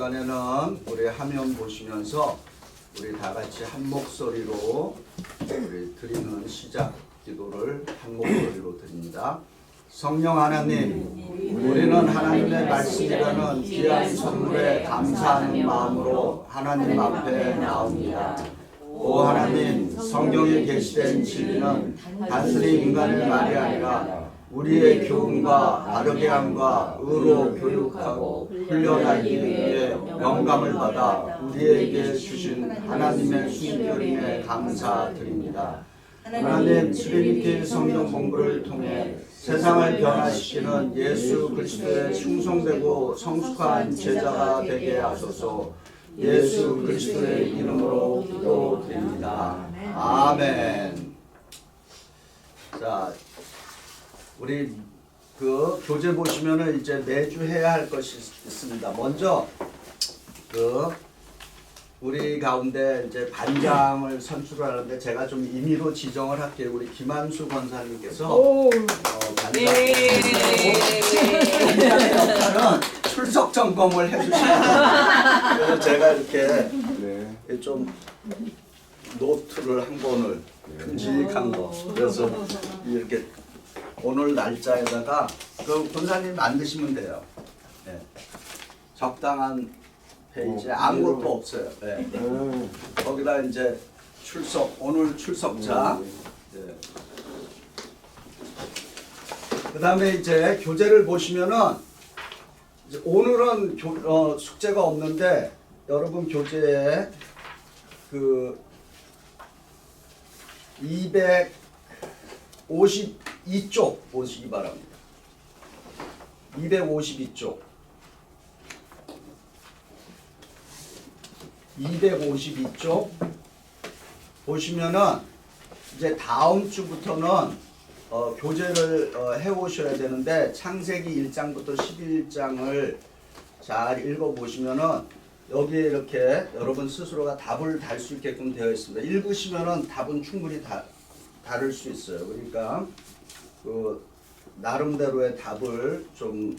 시간에는 우리 화면 보시면서 우리 다 같이 한 목소리로 우리 드리는 시작 기도를 한 목소리로 드립니다. 성령 하나님, 우리는 하나님의 말씀이라는 귀한 선물에 감사하는 마음으로 하나님 앞에 나옵니다. 오 하나님, 성경에 게시된 진리는 단순히 인간의 말이 아니라 우리의 교훈과 바르게 함과 의로 교육하고 훈련하기 위해 영감을 받아 우리에게 주신 하나님의 순결임에 감사드립니다. 하나님, 트리니티 성령 공부를 통해 세상을 변화시키는 예수 그리스도의 충성되고 성숙한 제자가 되게 하소서. 예수 그리스도의 이름으로 기도드립니다. 아멘. 자, 우리 그 교재 보시면은 이제 매주 해야 할 것이 있습니다. 먼저 우리 가운데 이제 반장을 선출하는데 제가 좀 임의로 지정을 할게요. 우리 김한수 권사님께서 반장 역할은 출석 점검을 해주시면 그래서 제가 이렇게 좀 노트를 한 권을 큼직한 거 그래서 이렇게 오늘 날짜에다가 그 권사님 만드시면 돼요. 네. 적당한 페이지에 아무것도 없어요. 네. 거기다 이제 출석 오늘 출석자. 네. 그다음에 이제 교재를 보시면은 이제 오늘은 숙제가 없는데 여러분 교재에 그 252쪽 보시기 바랍니다. 252쪽. 252쪽 보시면은 이제 다음 주부터는 교재를 해오셔야 되는데 창세기 1장부터 11장을 잘 읽어보시면은 여기에 이렇게 여러분 스스로가 답을 달 수 있게끔 되어 있습니다. 읽으시면은 답은 충분히 다를 수 있어요. 그러니까 그 나름대로의 답을 좀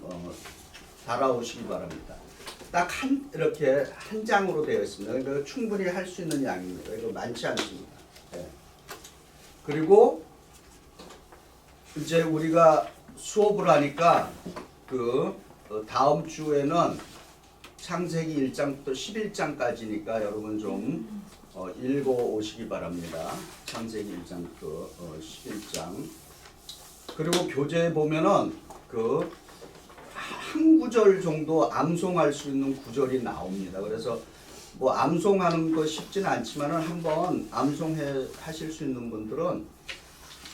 달아오시기 바랍니다. 딱 이렇게 한 장으로 되어 있습니다. 그러니까 충분히 할 수 있는 양입니다. 이거 많지 않습니다. 네. 그리고 이제 우리가 수업을 하니까 다음 주에는 창세기 1장부터 11장까지니까 여러분 좀 읽어오시기 바랍니다. 창세기 1장부터 11장. 그리고 교재에 보면은 그 한 구절 정도 암송할 수 있는 구절이 나옵니다. 그래서 뭐 암송하는 거 쉽지는 않지만은 한번 암송해 하실 수 있는 분들은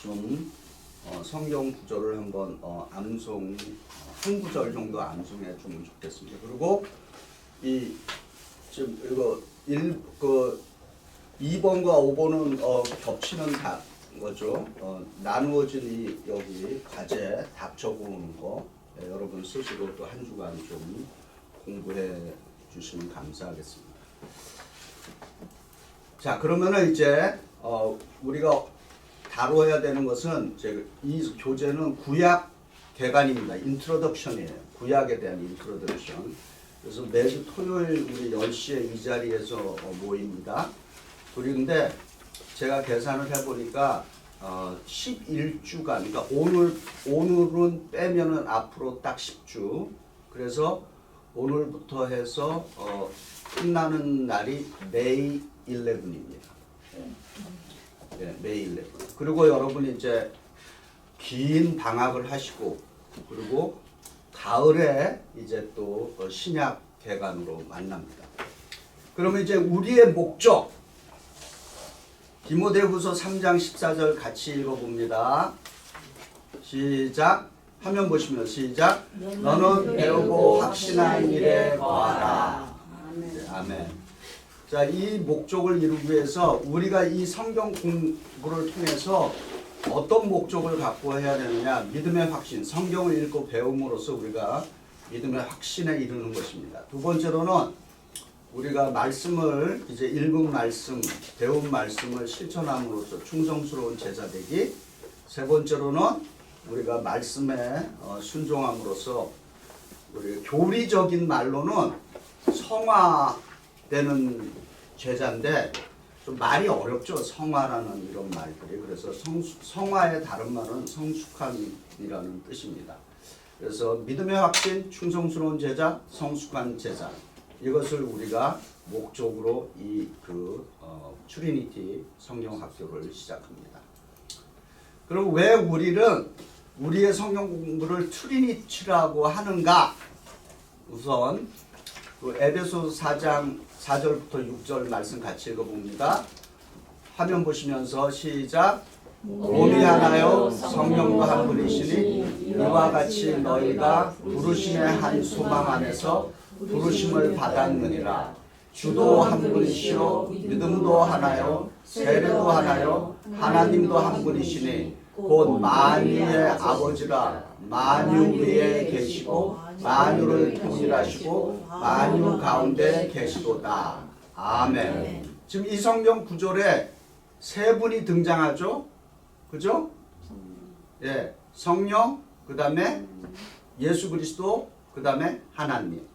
좀 성경 구절을 한번 암송 한 구절 정도 암송해 주면 좋겠습니다. 그리고 이 지금 이거 2번과 5번은 겹치는 거죠. 나누어진 이 여기 과제 답 적어오는 거 여러분 스스로 또 한 주간 좀 공부해 주시면 감사하겠습니다. 자, 그러면은 이제 우리가 다뤄야 되는 것은 이 교재는 구약 개관입니다. 인트로덕션이에요. 구약에 대한 인트로덕션. 그래서 매주 토요일 우리 10시에 이 자리에서 모입니다. 그런데 제가 계산을 해보니까 11주간, 그러니까 오늘은 빼면은 앞으로 딱 10주. 그래서 오늘부터 해서 끝나는 날이 May 11입니다. 네, May 11. 그리고 여러분이 이제 긴 방학을 하시고, 그리고 가을에 이제 또 신약 개관으로 만납니다. 그러면 이제 우리의 목적, 디모데후서 3장 14절 같이 읽어봅니다. 시작. 화면 보시면 시작. 너는 배우고 확신한 일에 거하라. 아멘. 자, 이 목적을 이루기 위해서 우리가 이 성경 공부를 통해서 어떤 목적을 갖고 해야 되느냐? 믿음의 확신, 성경을 읽고 배움으로써 우리가 믿음의 확신에 이르는 것입니다. 두 번째로는 우리가 말씀을 이제 읽은 말씀, 배운 말씀을 실천함으로써 충성스러운 제자 되기. 세 번째로는 우리가 말씀에 순종함으로써 우리 교리적인 말로는 성화되는 제자인데 좀 말이 어렵죠. 성화라는 이런 말들이. 그래서 성화의 다른 말은 성숙함이라는 뜻입니다. 그래서 믿음의 확신, 충성스러운 제자, 성숙한 제자. 이것을 우리가 목적으로 트리니티 성경학교를 시작합니다. 그럼 왜 우리의 성경 공부를 트리니티라고 하는가? 우선 에베소서 4장 4절부터 6절 말씀 같이 읽어봅니다. 화면 보시면서 시작. 몸이 하나요 성령도 한 분이시니 이와 같이 너희가 부르심의 한 소망 안에서 부르심을 받았느니라. 주도 한 분이시요 믿음도 하나요 세례도 하나요 하나님도 한 분이시니 곧 만유의 아버지라. 만유 위에 계시고 만유를 통일하시고 만유 가운데 계시도다. 아멘. 지금 이 성경 구절에 세 분이 등장하죠. 그죠? 예, 성령, 그 다음에 예수 그리스도, 그 다음에 하나님.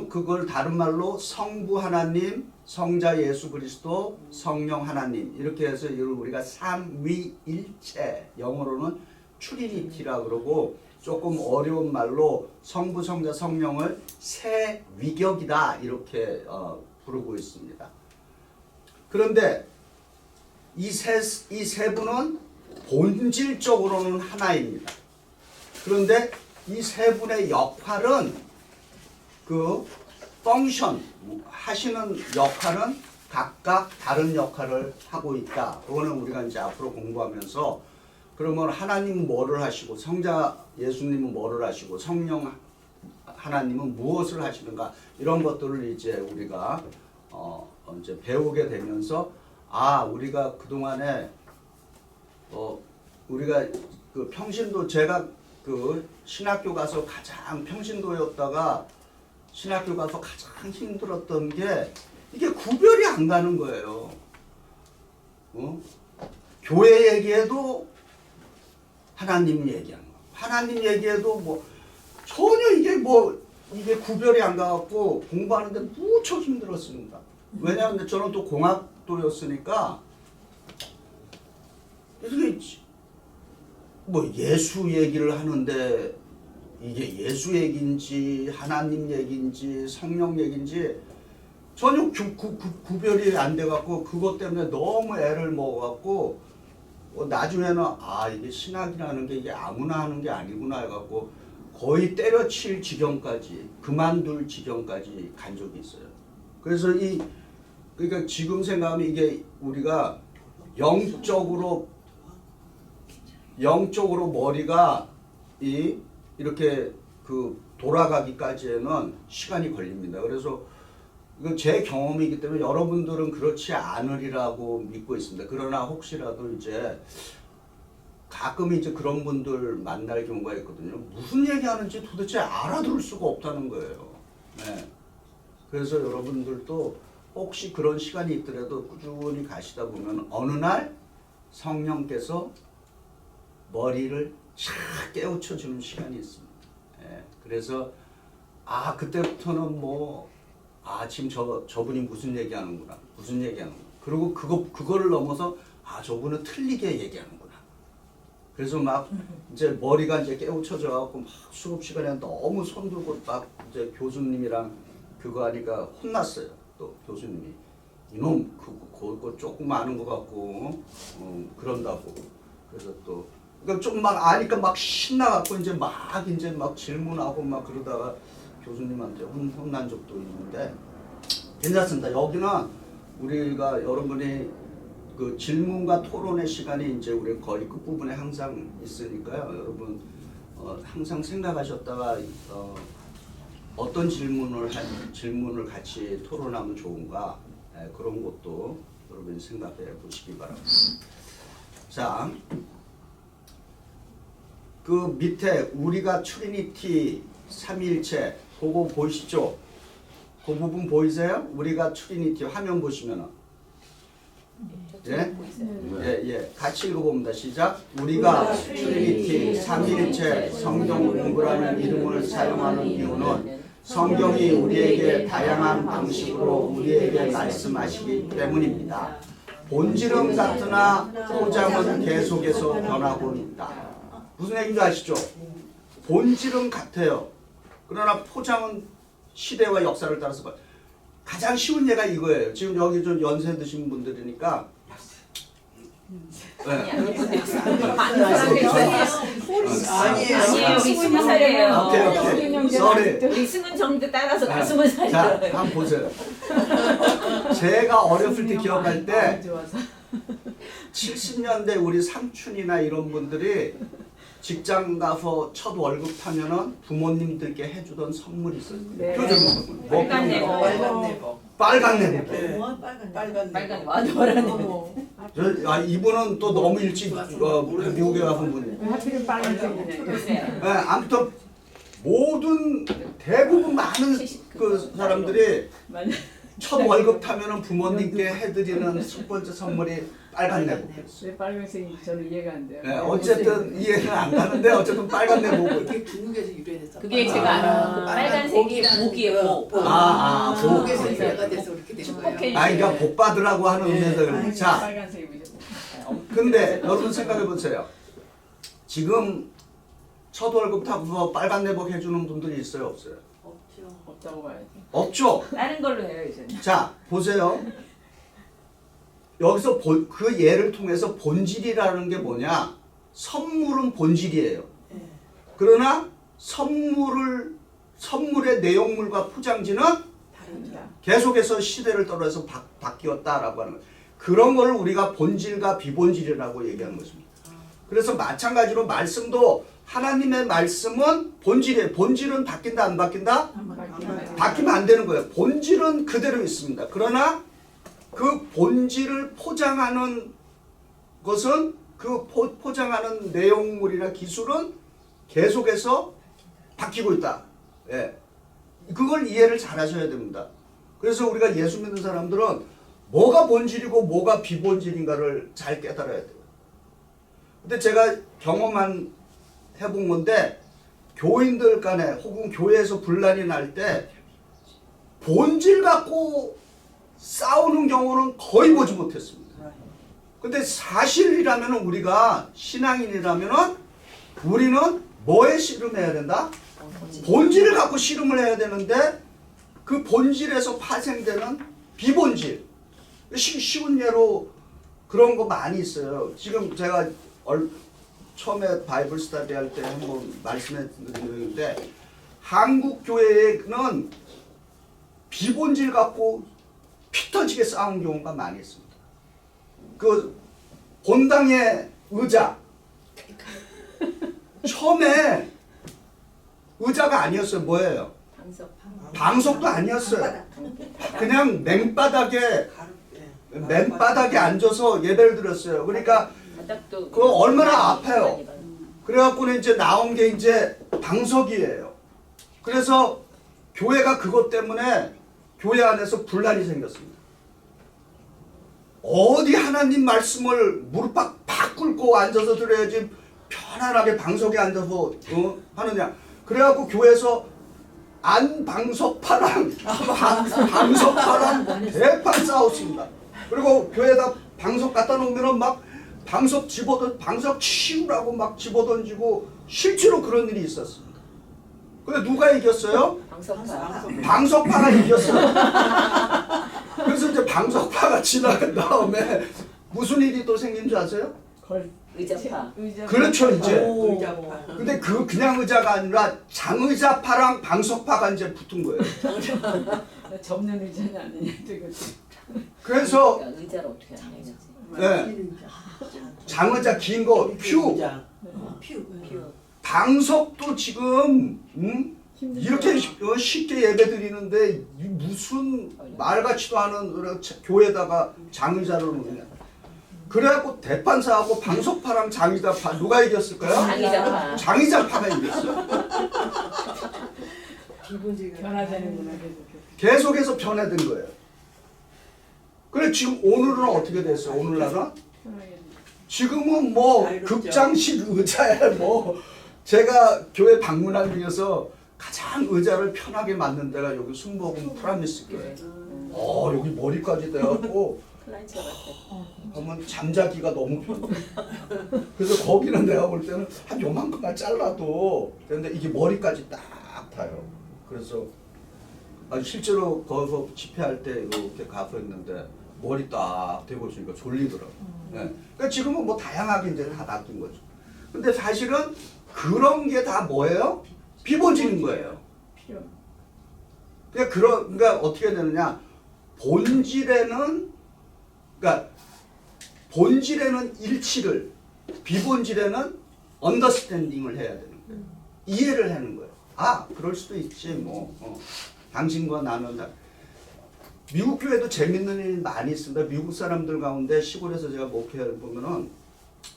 그걸 다른 말로 성부 하나님, 성자 예수 그리스도, 성령 하나님 이렇게 해서 이걸 우리가 삼위일체, 영어로는 트리니티라 그러고 조금 어려운 말로 성부, 성자, 성령을 세 위격이다 이렇게 부르고 있습니다. 그런데 이 세 분은 본질적으로는 하나입니다. 그런데 이 세 분의 역할은 펑션 하시는 역할은 각각 다른 역할을 하고 있다. 그거는 우리가 이제 앞으로 공부하면서 그러면 하나님은 뭐를 하시고 성자 예수님은 뭐를 하시고 성령 하나님은 무엇을 하시는가 이런 것들을 이제 우리가 이제 배우게 되면서 우리가 그동안에 우리가 평신도 제가 신학교 가서 가장 평신도였다가 신학교 가서 가장 힘들었던 게 이게 구별이 안 가는 거예요. 교회 얘기해도 하나님 얘기하는 거. 하나님 얘기해도 전혀 이게 구별이 안 가갖고 공부하는데 무척 힘들었습니다. 왜냐하면 저는 또 공학도였으니까 이게 예수 얘기를 하는데 이게 예수 얘기인지 하나님 얘기인지 성령 얘기인지 전혀 구별이 안 돼갖고 그것 때문에 너무 애를 먹어갖고 나중에는 이게 신학이라는 게 이게 아무나 하는 게 아니구나 해갖고 거의 때려칠 지경까지 그만둘 지경까지 간 적이 있어요. 그래서 그러니까 지금 생각하면 이게 우리가 영적으로 머리가 이렇게 돌아가기까지는 시간이 걸립니다. 그래서 이건 제 경험이기 때문에 여러분들은 그렇지 않으리라고 믿고 있습니다. 그러나 혹시라도 이제 가끔 이제 그런 분들 만날 경우가 있거든요. 무슨 얘기하는지 도대체 알아들을 수가 없다는 거예요. 네. 그래서 여러분들도 혹시 그런 시간이 있더라도 꾸준히 가시다 보면 어느 날 성령께서 머리를 쫙 깨우쳐 주는 시간이 있습니다. 예, 그래서 그때부터는 지금 저분이 무슨 얘기하는구나. 그리고 그거를 넘어서 저분은 틀리게 얘기하는구나. 그래서 막 이제 머리가 이제 깨우쳐져 갖고 막 수업 시간에 너무 손들고 막 이제 교수님이랑 그거 하니까 혼났어요. 또 교수님이 이놈 그거 조금 아는 것 같고 그런다고. 그래서 또 그러니까 좀 막 아니까 막 신나갖고 이제 막 질문하고 막 그러다가 교수님한테 혼난 적도 있는데 괜찮습니다. 여기는 우리가 여러분이 그 질문과 토론의 시간이 이제 우리 거의 끝부분에 항상 있으니까요. 여러분 항상 생각하셨다가 어떤 질문을 같이 토론하면 좋은가 그런 것도 여러분이 생각해 보시기 바랍니다. 자. 그 밑에 우리가 트리니티 삼위일체 그거 보이시죠? 그 부분 보이세요? 우리가 트리니티 화면 보시면은 예. 같이 읽어봅니다. 시작. 우리가 트리니티 삼위일체 성경 공부라는 이름을 사용하는 이유는 성경이 우리에게 다양한 방식으로 우리에게 말씀하시기 때문입니다. 본질은 같으나 포장은 계속해서 변하고 있다. 무슨 얘기인지 아시죠? 본질은 같아요. 그러나 포장은 시대와 역사를 따라서 가장 쉬운 예가 이거예요. 지금 여기 좀 연세 드신 분들이니까 아니에요. 우리 20살이에요. 오케이. 우리 승은 정도 따라서 다 20살이에요. 자, 한번 보세요. 제가 어렸을 때 기억할 때 70년대 우리 삼촌이나 이런 분들이 직장 가서 첫 월급 타면은 부모님들께 해주던 선물이 있어요. 네. 표적인 선물. 빨간 네버. 빨간 네버. 빨간 노란 이분은 또 너무 일찍 미국에 가본 분이에요. 하필 빨간색이네. 보세요. 네, 아무튼 대부분 많은 그 사람들이 첫 월급 타면은 부모님께 해드리는 첫 번째 선물이 빨간 내복이었어요. 왜 빨간색이 저는 이해가 안 돼요. 네, 어쨌든 이해는 안 가는데 어쨌든 빨간 내복을. 그게 중국에서 유래돼서. 그게 제가 알아요. 그 빨간색이 복이에요. 복. 중국에서 복. 유래가 돼서 그렇게 된 거예요. 그러니까 복 받으라고 하는 의미에서 그래요. 자, 빨간색이 무조건. 근데 여러분 생각해 보세요. 지금 첫 월급 타고 빨간 내복 해주는 분들이 있어요, 없어요? 없다고 봐야지. 없죠. 다른 걸로 해요 이제는. 자, 보세요. 여기서 그 예를 통해서 본질이라는 게 뭐냐? 선물은 본질이에요. 그러나 선물의 내용물과 포장지는 계속해서 시대를 따라서 바뀌었다라고 하는 거예요. 그런 거를 우리가 본질과 비본질이라고 얘기하는 것입니다. 그래서 마찬가지로 말씀도 하나님의 말씀은 본질이에요. 본질은 바뀐다 안 바뀐다? 바뀌면 안 되는 거예요. 본질은 그대로 있습니다. 그러나 그 본질을 포장하는 것은 그 포장하는 내용물이나 기술은 계속해서 바뀌고 있다. 예. 그걸 이해를 잘 하셔야 됩니다. 그래서 우리가 예수 믿는 사람들은 뭐가 본질이고 뭐가 비본질인가를 잘 깨달아야 돼요. 근데 제가 해본 건데 교인들 간에 혹은 교회에서 분란이 날 때 본질 갖고 싸우는 경우는 거의 보지 못했습니다. 근데 사실이라면 우리가 신앙인이라면 우리는 뭐에 씨름해야 된다? 본질을 갖고 씨름을 해야 되는데 그 본질에서 파생되는 비본질. 쉬운 예로 그런 거 많이 있어요. 지금 제가 처음에 바이블 스터디 할 때 한번 말씀해 드렸는데 한국 교회는 비본질 갖고 피 터지게 싸운 경우가 많이 있습니다. 그 본당의 의자 처음에 의자가 아니었어요. 뭐예요? 방석도 아니었어요. 그냥 맨바닥에 앉아서 예배를 드렸어요. 그러니까 그거 얼마나 아파요. 그래갖고는 이제 나온 게 이제 방석이에요. 그래서 교회가 그것 때문에 교회 안에서 분란이 생겼습니다. 어디 하나님 말씀을 무릎 팍 꿇고 앉아서 들어야지 편안하게 방석에 앉아서 하느냐. 그래갖고 교회에서 안방석파랑 방석파랑 대판 싸웠습니다. 그리고 교회에다 방석 갖다 놓으면 막 방석 치우라고 막 집어던지고 실제로 그런 일이 있었습니다. 근데 누가 이겼어요? 방석파가 이겼어요. 그래서 이제 방석파가 지나간 다음에 무슨 일이 또 생긴 줄 아세요? 의자파. 그렇죠 이제. 의자파. 근데 그냥 의자가 아니라 장의자파랑 방석파가 이제 붙은 거예요. 접는 의자는 아니냐 지금. 그래서 그러니까 의자를 어떻게 하냐. 네. 장의자 긴 거 퓨. 방석도 지금 이렇게 쉽게 예배 드리는데 무슨 말 같지도 않은 교회에다가 장의자를 놓느냐. 그래갖고 대판사하고 방석파랑 장의자파 누가 이겼을까요? 장의자파. 장의자파가 이겼어요. 변화되는구나 계속. 계속해서 변화된 거예요. 그래 지금 오늘은 어떻게 됐어요? 오늘날은? 지금은 뭐 극장식 의자에 뭐 제가 교회 방문한 중에서 가장 의자를 편하게 맞는 데가 여기 순복음 프라미스 교회. 여기 머리까지 돼갖고 하면 잠자기가 너무 편해. 그래서 거기는 내가 볼 때는 한 요만큼만 잘라도 되는데 이게 머리까지 딱 타요. 그래서 실제로 거기서 집회할 때 이렇게 가서 있는데 머리 딱 대고 있으니까 졸리더라고. 네. 그러니까 지금은 뭐 다양하게 이제 다 놔둔 거죠. 근데 사실은 그런 게 다 뭐예요? 비본질인 거예요. 그러니까 어떻게 되느냐? 본질에는 일치를, 비본질에는 언더스탠딩을 해야 되는 거예요. 이해를 하는 거예요. 그럴 수도 있지 뭐. 당신과 나는 다. 미국 교회도 재밌는 일 많이 있습니다. 미국 사람들 가운데 시골에서 제가 목회를 보면은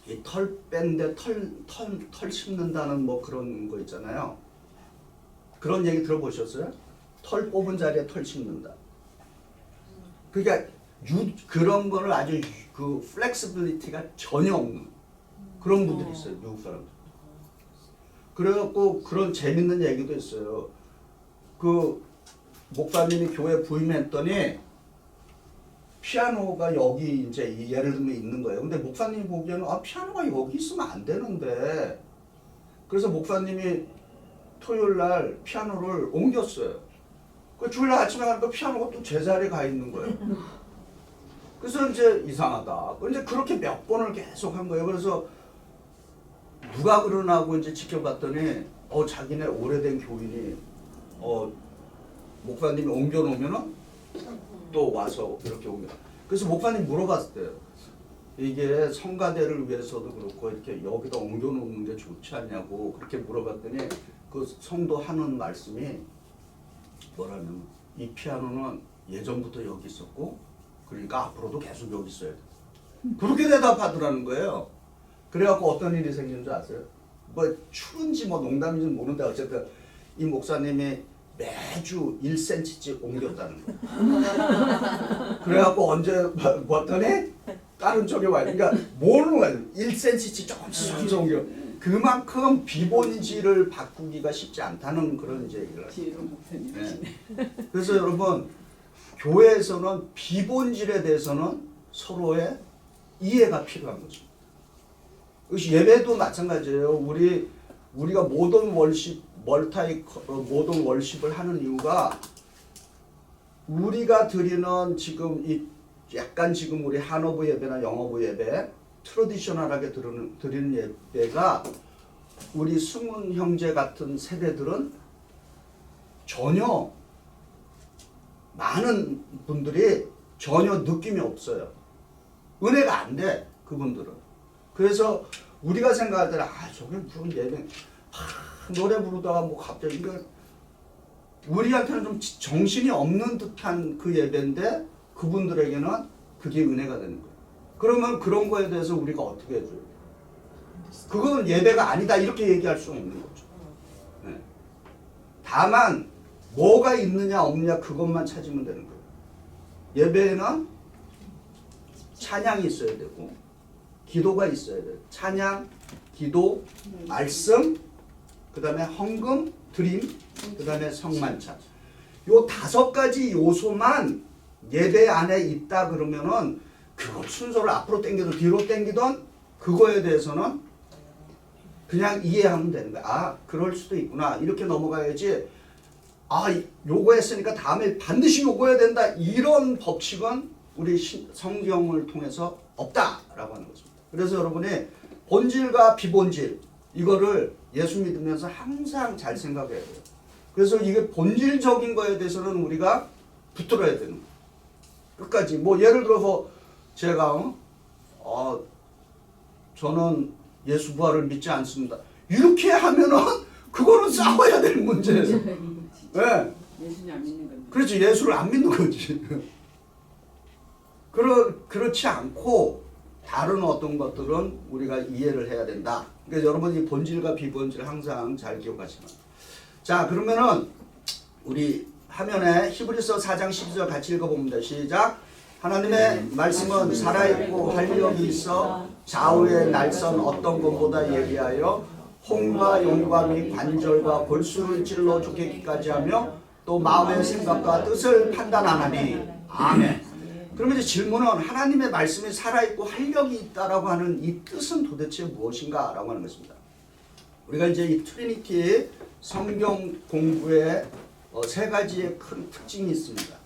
이 털 뺀데 털 심는다는 뭐 그런 거 있잖아요. 그런 얘기 들어보셨어요? 털 뽑은 자리에 털 심는다. 그러니까 그런 거를 아주 그 플렉시빌리티가 전혀 없는 그런 분들이 있어요. 미국 사람들. 그래갖고 그런 재밌는 얘기도 있어요. 그 목사님이 교회 부임했더니 피아노가 여기 이제 예를 들면 있는 거예요. 근데 목사님이 보기에는 피아노가 여기 있으면 안 되는데 그래서 목사님이 토요일 날 피아노를 옮겼어요. 그 주일 날 아침에 가니까 피아노가 또 제자리에 가 있는 거예요. 그래서 이제 이상하다. 이제 그렇게 몇 번을 계속 한 거예요. 그래서 누가 그러나고 이제 지켜봤더니 자기네 오래된 교인이 목사님이 옮겨놓으면은 또 와서 이렇게 옮겨. 그래서 목사님 물어봤을 때요. 이게 성가대를 위해서도 그렇고 이렇게 여기다 옮겨놓는 게 좋지 않냐고 그렇게 물어봤더니 그 성도 하는 말씀이 뭐라면 이 피아노는 예전부터 여기 있었고 그러니까 앞으로도 계속 여기 있어야 돼. 그렇게 대답하더라는 거예요. 그래갖고 어떤 일이 생긴 줄 아세요? 뭐 추운지 뭐 농담인지 모르는데 어쨌든 이 목사님이 매주 1cm씩 옮겼다는 거예요. 그래갖고 언제 봤더니 다른 쪽에 와요. 그러니까 모르는 거예요. 1cm씩 조금씩 옮겨. 그만큼 비본질을 바꾸기가 쉽지 않다는 그런 이제 얘기를 하죠. 네. 그래서 여러분 교회에서는 비본질에 대해서는 서로의 이해가 필요한 거죠. 예배도 마찬가지예요. 우리가 모던 월십 모든 월십을 하는 이유가 우리가 드리는 지금 이 약간 지금 우리 한어부 예배나 영어부 예배 트래디셔널하게 드리는 예배가 우리 승훈 형제 같은 세대들은 전혀 많은 분들이 전혀 느낌이 없어요. 은혜가 안 돼, 그분들은. 그래서 우리가 생각할 때는 저게 무슨 예배 노래 부르다가 뭐 갑자기 이거 우리한테는 좀 정신이 없는 듯한 그 예배인데 그분들에게는 그게 은혜가 되는 거예요. 그러면 그런 거에 대해서 우리가 어떻게 해줘요? 그건 예배가 아니다 이렇게 얘기할 수는 없는 거죠. 네. 다만 뭐가 있느냐 없느냐 그것만 찾으면 되는 거예요. 예배에는 찬양이 있어야 되고 기도가 있어야 돼요. 찬양, 기도, 말씀, 그 다음에 헌금, 드림, 그 다음에 성만찬. 요 5가지 요소만 예배 안에 있다 그러면은 그걸 순서를 앞으로 당기든 뒤로 당기든 그거에 대해서는 그냥 이해하면 되는 거야. 그럴 수도 있구나. 이렇게 넘어가야지. 요거 했으니까 다음에 반드시 요거 해야 된다. 이런 법칙은 우리 성경을 통해서 없다라고 하는 것입니다. 그래서 여러분이 본질과 비본질 이거를 예수 믿으면서 항상 잘 생각해야 돼요. 그래서 이게 본질적인 거에 대해서는 우리가 붙들어야 되는 거예요. 끝까지. 뭐 예를 들어서 제가 저는 예수 부활을 믿지 않습니다. 이렇게 하면은 그거는 싸워야 될 문제예요. 네. 예수님 안 믿는 건데. 그렇지. 예수를 안 믿는 거지. 그렇지 않고 다른 어떤 것들은 우리가 이해를 해야 된다. 그러니까 여러분이 본질과 비본질을 항상 잘 기억하시면. 자, 그러면은 우리 화면에 히브리서 4장 12절 같이 읽어봅니다. 시작. 하나님의 말씀은 살아있고 활력이 있어 좌우의 날선 어떤 것보다 예리하여 혼과 영과 및 관절과 골수를 찔러 죽이기까지 하며 또 마음의 생각과 뜻을 판단하나니. 아멘. 그러면 이제 질문은 하나님의 말씀이 살아있고 활력이 있다라고 하는 이 뜻은 도대체 무엇인가 라고 하는 것입니다. 우리가 이제 이 트리니티 성경 공부에 3가지의 큰 특징이 있습니다.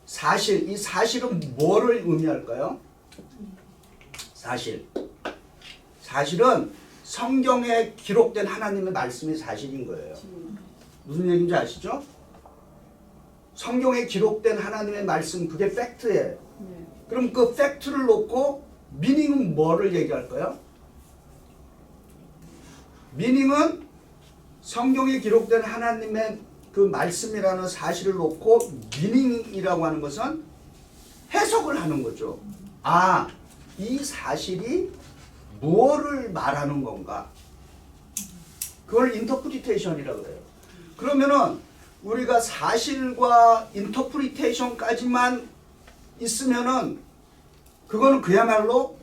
사실, 이 사실은 뭐를 의미할까요? 사실은 성경에 기록된 하나님의 말씀이 사실인 거예요. 무슨 얘기인지 아시죠? 성경에 기록된 하나님의 말씀, 그게 팩트예요. 그럼 그 팩트를 놓고 미닝은 뭐를 얘기할까요? 미닝은 성경에 기록된 하나님의 그 말씀이라는 사실을 놓고 미닝이라고 하는 것은 해석을 하는 거죠. 이 사실이 무엇을 말하는 건가? 그걸 인터프리테이션이라고 해요. 그러면은 우리가 사실과 인터프리테이션까지만 있으면은 그거는 그야말로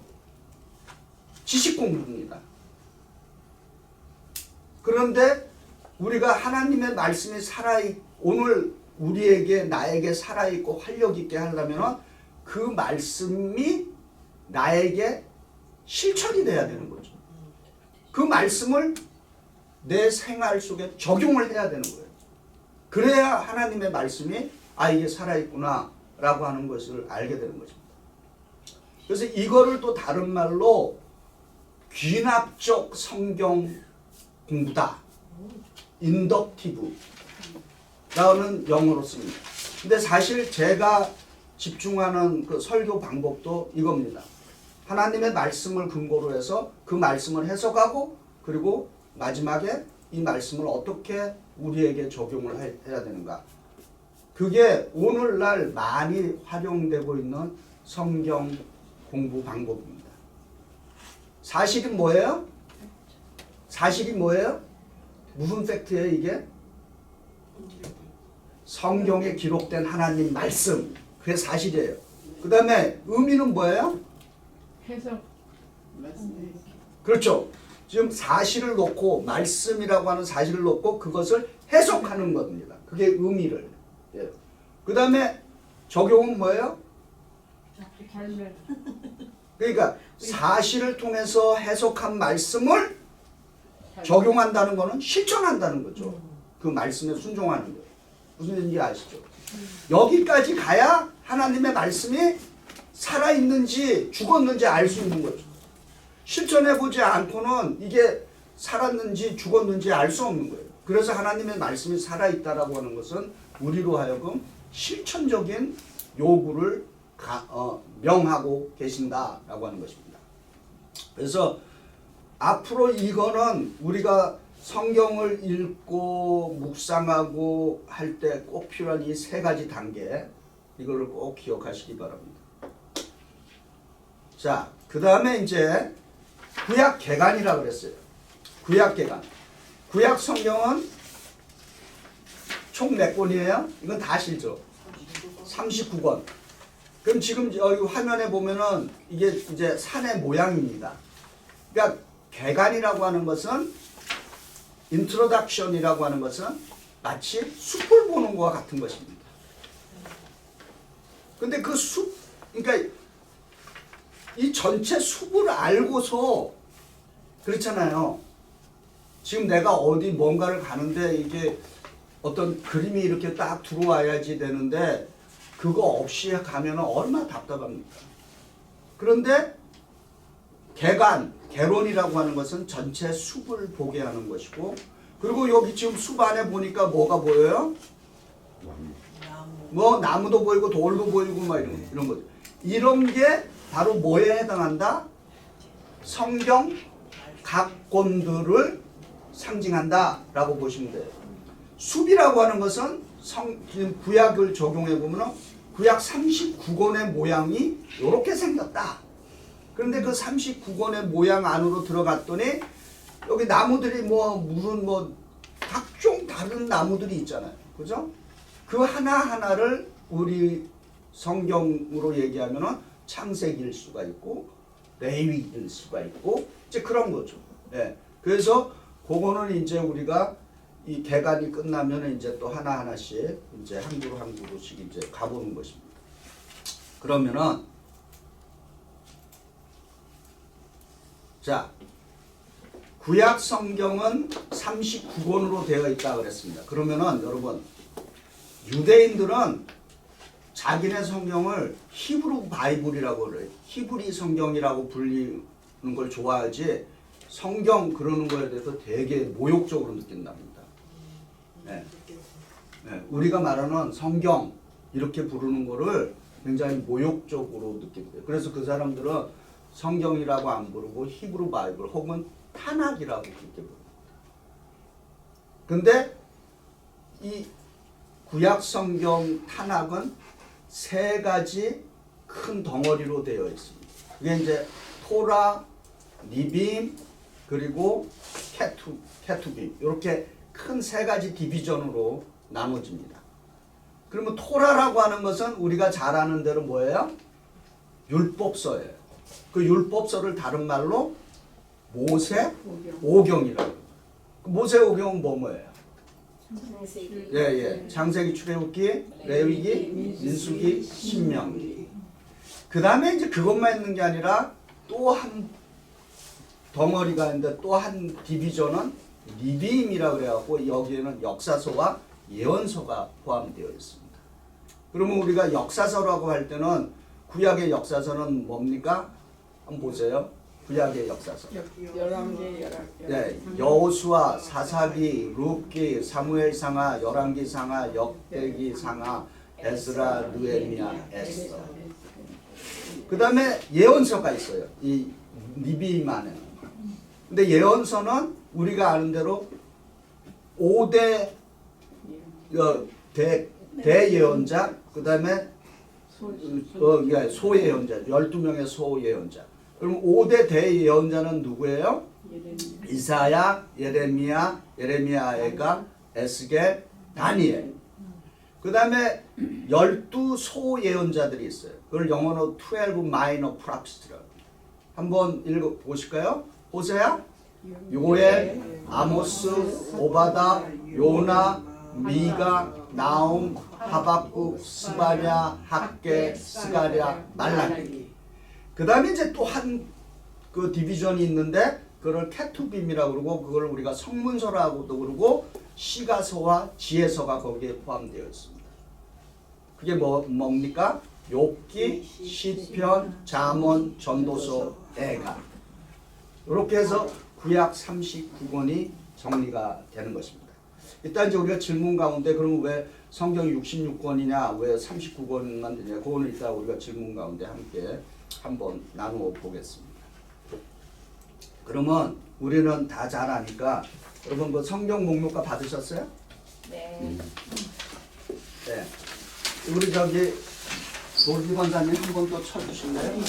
지식 공부입니다. 그런데 우리가 하나님의 말씀이 오늘 우리에게 나에게 살아있고 활력 있게 하려면 그 말씀이 나에게 실천이 돼야 되는 거죠. 그 말씀을 내 생활 속에 적용을 해야 되는 거예요. 그래야 하나님의 말씀이 이게 살아있구나 라고 하는 것을 알게 되는 것입니다. 그래서 이거를 또 다른 말로 귀납적 성경 공부다. 인덕티브 라는 영어로 씁니다. 근데 사실 제가 집중하는 그 설교 방법도 이겁니다. 하나님의 말씀을 근거로 해서 그 말씀을 해석하고 그리고 마지막에 이 말씀을 어떻게 우리에게 적용을 해야 되는가. 그게 오늘날 많이 활용되고 있는 성경 공부 방법입니다. 사실이 뭐예요? 무슨 팩트예요 이게? 성경에 기록된 하나님 말씀. 그게 사실이에요. 그 다음에 의미는 뭐예요? 해석. 그렇죠. 지금 사실을 놓고 말씀이라고 하는 사실을 놓고 그것을 해석하는 겁니다. 그게 의미를. 그 다음에 적용은 뭐예요? 그러니까 사실을 통해서 해석한 말씀을 적용한다는 거는 실천한다는 거죠. 그 말씀에 순종하는 거예요. 무슨 얘기인지 아시죠? 여기까지 가야 하나님의 말씀이 살아있는지 죽었는지 알 수 있는 거죠. 실천해보지 않고는 이게 살았는지 죽었는지 알 수 없는 거예요. 그래서 하나님의 말씀이 살아있다라고 하는 것은 우리로 하여금 실천적인 요구를 명하고 계신다라고 하는 것입니다. 그래서 앞으로 이거는 우리가 성경을 읽고 묵상하고 할 때 꼭 필요한 이 세 가지 단계, 이거를 꼭 기억하시기 바랍니다. 자, 그 다음에 이제 구약 개간이라고 그랬어요. 구약 개간. 구약 성경은 총 몇 권이에요? 이건 다 실죠. 39권. 그럼 지금 여기 화면에 보면은 이게 이제 산의 모양입니다. 그러니까 개간이라고 하는 것은, 인트로덕션이라고 하는 것은 마치 숲을 보는 것과 같은 것입니다. 근데 그 숲, 그러니까 이 전체 숲을 알고서, 그렇잖아요. 지금 내가 어디 뭔가를 가는데 이게 어떤 그림이 이렇게 딱 들어와야지 되는데 그거 없이 가면 얼마나 답답합니까? 그런데 개론이라고 하는 것은 전체 숲을 보게 하는 것이고, 그리고 여기 지금 숲 안에 보니까 뭐가 보여요? 뭐 나무도 보이고 돌도 보이고 막 이런 거. 이런 게 바로 뭐에 해당한다? 성경 각 권들을 상징한다라고 보시면 돼요. 숲이라고 하는 것은 구약을 적용해 보면 구약 39권의 모양이 이렇게 생겼다. 그런데 그 39권의 모양 안으로 들어갔더니 여기 나무들이 무슨 각종 다른 나무들이 있잖아요. 그죠? 그 하나하나를 우리 성경으로 얘기하면은 창세기일 수가 있고 레위기일 수가 있고 이제 그런 거죠. 예. 그래서 그거는 이제 우리가 이 개간이 끝나면 이제 또 하나하나씩 이제 한 그루 한 그루씩 이제 가보는 것입니다. 그러면은 자, 구약 성경은 39권으로 되어 있다 그랬습니다. 그러면은 여러분, 유대인들은 자기네 성경을 히브리 바이블이라고 그래요. 히브리 성경이라고 불리는 걸 좋아하지 성경 그러는 거에 대해서 되게 모욕적으로 느낀답니다. 네. 네. 우리가 말하는 성경 이렇게 부르는 거를 굉장히 모욕적으로 느낀대요. 그래서 그 사람들은 성경이라고 안 부르고 히브리 바이블 혹은 타낙이라고 그렇게 부릅니다. 근데 이 구약 성경 타낙은 세 가지 큰 덩어리로 되어 있습니다. 그게 이제 토라, 니빔, 그리고 케투빔, 이렇게 큰 세 가지 디비전으로 나눠집니다. 그러면 토라라고 하는 것은 우리가 잘 아는 대로 뭐예요? 율법서예요. 그 율법서를 다른 말로 모세오경이라고. 모세오경은 뭐예요? 창세기. 예. 창세기, 출애굽기, 레위기, 민수기, 신명기. 그 다음에 이제 그것만 있는 게 아니라 또 한 덩어리가 있는데 또 한 디비전은 니빔이라고 그래갖고 여기에는 역사서와 예언서가 포함되어 있습니다. 그러면 우리가 역사서라고 할 때는 구약의 역사서는 뭡니까? 한번 보세요. 구약의 역사서. 열왕기, 네, 여호수아, 사사기, 룻기, 사무엘상하, 열왕기상하, 역대기상하, 에스라, 느헤미야, 에스더. 그 다음에 예언서가 있어요. 이 니비임 안에는. 근데 예언서는 우리가 아는 대로 5대 대예언자, 그 다음에 소예언자, 12명의 소예언자. 그럼 5대 대예언자는 누구예요? 이사야, 예레미야, 예레미야가, 에스겔, 다니엘. 그 다음에 12 소예언자들이 있어요. 그걸 영어로 12 minor prophets라고. 한번 읽어보실까요? 호세야, 요엘, 아모스, 오바다, 요나, 미가, 나움, 하박국, 스바냐, 학개, 스가랴, 말라기. 그 다음에 이제 또 한 그 디비전이 있는데 그걸 케투빔이라고 그러고 그걸 우리가 성문서라고도 그러고 시가서와 지혜서가 거기에 포함되어 있습니다. 그게 뭡니까? 욥기, 시편, 잠언, 전도서, 애가 이렇게 해서 구약 39권이 정리가 되는 것입니다. 일단 이제 우리가 질문 가운데 그러면 왜 성경이 66권이냐 왜 39권만 되냐 그거는 일단 우리가 질문 가운데 함께 한번 나누어 보겠습니다. 그러면 우리는 다 잘 아니까 여러분 그 성경 목록과 받으셨어요? 네. 네. 우리 저기 노기 권사님 한 번 더 쳐주실래요? 네.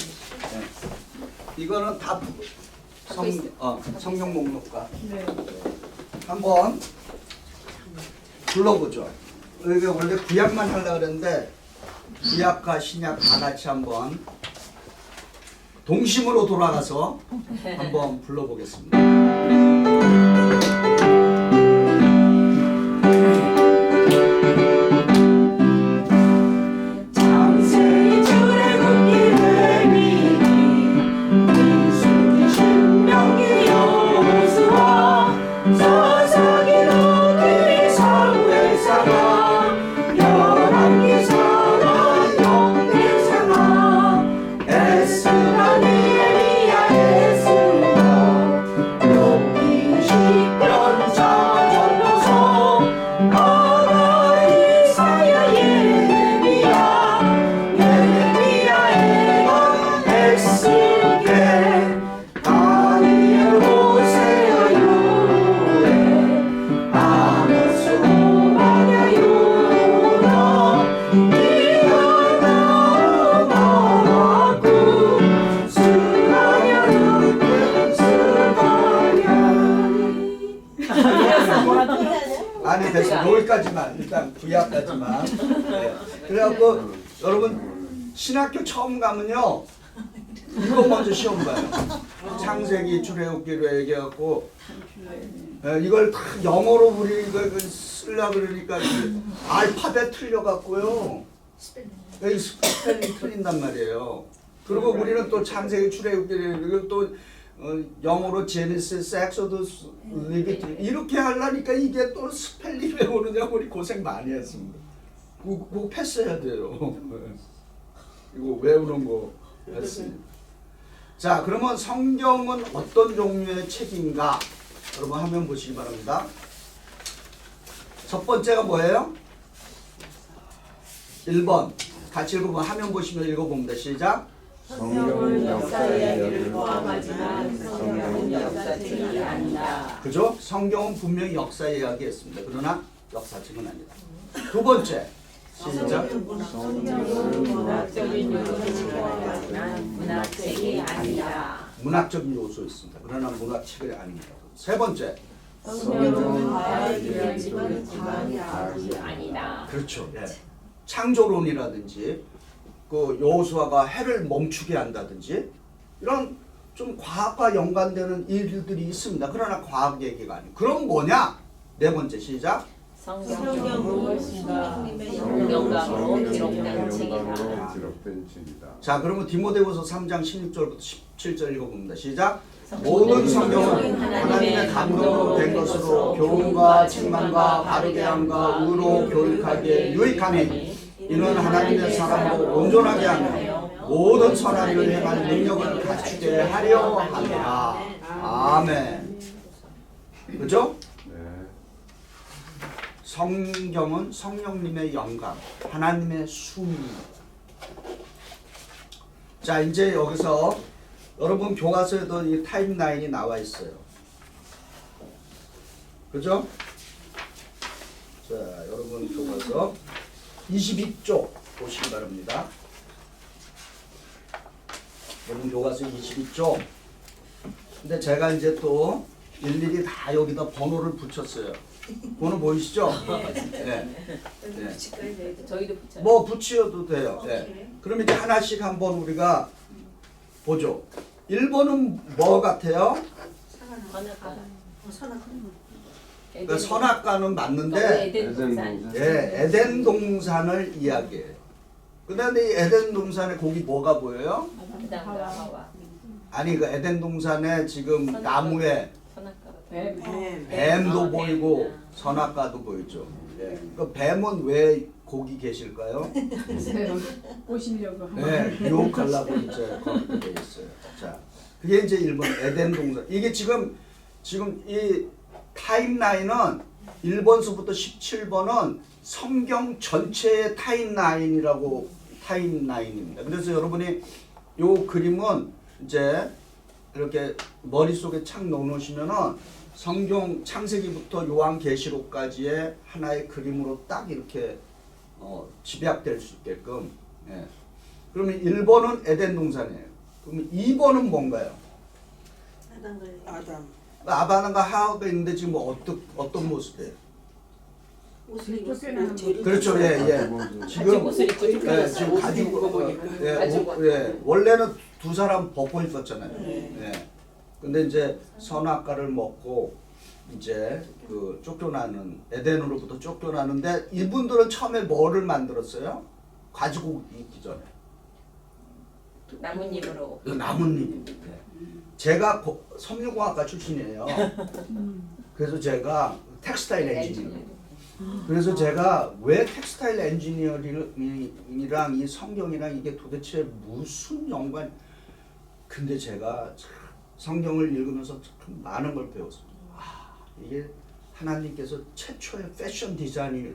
이거는 다 성경 목록과 네. 한번 불러보죠. 여기 원래 구약만 하려고 그랬는데 구약과 신약 다 같이 한번 동심으로 돌아가서 한번 불러보겠습니다. 창세기 출애굽기 레위기 민수기 신명기 여호수아 사사기 너기 사무엘상하 열왕기상하 역대상하 에스라 느헤미야 에스더 욥기 시편 전도서 아가 이사야 예레미야 에가 에스겔 다니엘 호세아 요엘 아모스 오바댜 요나 미가나 마라구 스가랴 아니 됐어. 여기까지만 일단 구약까지만. 네. 그래갖고 여러분 신학교 처음 가면요 이거 먼저 시험 봐요. 창세기 출애굽기로 얘기해갖고 이걸 다 영어로 우리 이걸 쓰려 그러니까 알파벳 틀려갖고요. 여기 스펠링 틀린단 말이에요. 그리고 우리는 또 창세기 출애굽기를 또 영어로 제네시스, 엑소더스, 리비티 이렇게 하려니까 이게 또 스펠링 외우느냐고 우리 고생 많이 했습니다. 그거 패스해야 돼요. 이거 외우는 거 패스. 자, 그러면 성경은 어떤 종류의 책인가? 여러분 화면 보시기 바랍니다. 첫 번째가 뭐예요? 1번 같이 읽어보면 화면 보시면 읽어봅니다. 시작. 성경은 역사 이야기를 포함하지만 성경은 역사책이 아니다. 그죠? 성경은 분명히 역사 이야기했습니다. 그러나 역사책은 아니다. 두 번째 시작. 성경은 문학적인 요소를 포함하지만 문학책이 아니다. 문학적인 요소 있습니다. 그러나 문학책이 아닙니다. 세 번째 성경은 과학에 기록지만 과학이 아니다. 그렇죠. 예. 창조론이라든지 그 여호수아가 해를 멈추게 한다든지 이런 좀 과학과 연관되는 일들이 있습니다. 그러나 과학 얘기가 아니에요. 그럼 뭐냐? 네 번째 시작. 성경은 무엇인가? 성경감으로 기록된 책이다. 자, 그러면 디모데후서 3장 16절부터 17절 읽어봅니다. 시작. 모든 성경은 하나님의 감동으로 된 것으로 교훈과 책망과 바르게 함과 의로 교육하기에 유익하니 이는 하나님의 사람으로 온전하게 하며 모든 선한 일을 행할 능력을 갖추게 하려 함이라. 아멘. 그죠? 성경은 성령님의 영감, 하나님의 숨이. 자, 이제 여기서 여러분 교과서에도 이 타임라인이 나와 있어요. 그죠? 자, 여러분 교과서 22쪽 보시기 바랍니다. 여러분 교과서 22쪽. 근데 제가 이제 또 일일이 다 여기다 번호를 붙였어요. 번호 보이시죠? 네. 네. 저희도 붙여요. 뭐 붙여도 돼요. 네. 그럼 이제 하나씩 한번 우리가 보죠. 1번은 뭐 같아요? 그러니까 선악과는 맞는데 에덴 동산을 이야기해요. 그다음에 이 에덴 동산에 거기 뭐가 보여요? 아니 그 에덴 동산에 지금 나무에 선악과가 뱀. 뱀도 아, 보이고 뱀. 선악과도 보이죠. 예. 그 뱀은 왜 거기 계실까요? 글쎄요. 꼬시려고 하면. 네, 유혹하려고 이제 그렇게 돼 있어요. 자, 그게 이제 일본 에덴 동산. 이게 지금 이 타임라인은 1번서부터 17번은 성경 전체의 타임라인입니다. 그래서 여러분이 요 그림은 이제 이렇게 머릿속에 착 넣어놓으시면은 성경 창세기부터 요한계시록까지의 하나의 그림으로 딱 이렇게 집약될 수 있게끔. 예. 그러면 1번은 에덴 동산이에요. 그러면 2번은 뭔가요? 아담. 아바나가 하와가 있는데 지금 어떤 모습이에요? 옷을 쫓겨나는 입었어요. 그렇죠, 예. 지금 옷을 입고 예, 쫓겨났어요. 지금 옷을 가지고 입고 보니까. 예, 원래는 두 사람 벗고 있었잖아요. 네. 예. 근데 이제 선악과를 먹고 이제 그 쫓겨나는 에덴으로부터 쫓겨나는데 이분들은 처음에 뭐를 만들었어요? 가지고 있기 전에 나뭇잎으로 나뭇잎. 예. 제가 섬유공학과 출신이에요. 그래서 제가 텍스타일 엔지니어. 그래서 제가 왜 텍스타일 엔지니어링이랑 이 성경이랑 이게 도대체 무슨 연관? 근데 제가 참 성경을 읽으면서 참 많은 걸 배웠습니다. 이게 하나님께서 최초의 패션 디자이너.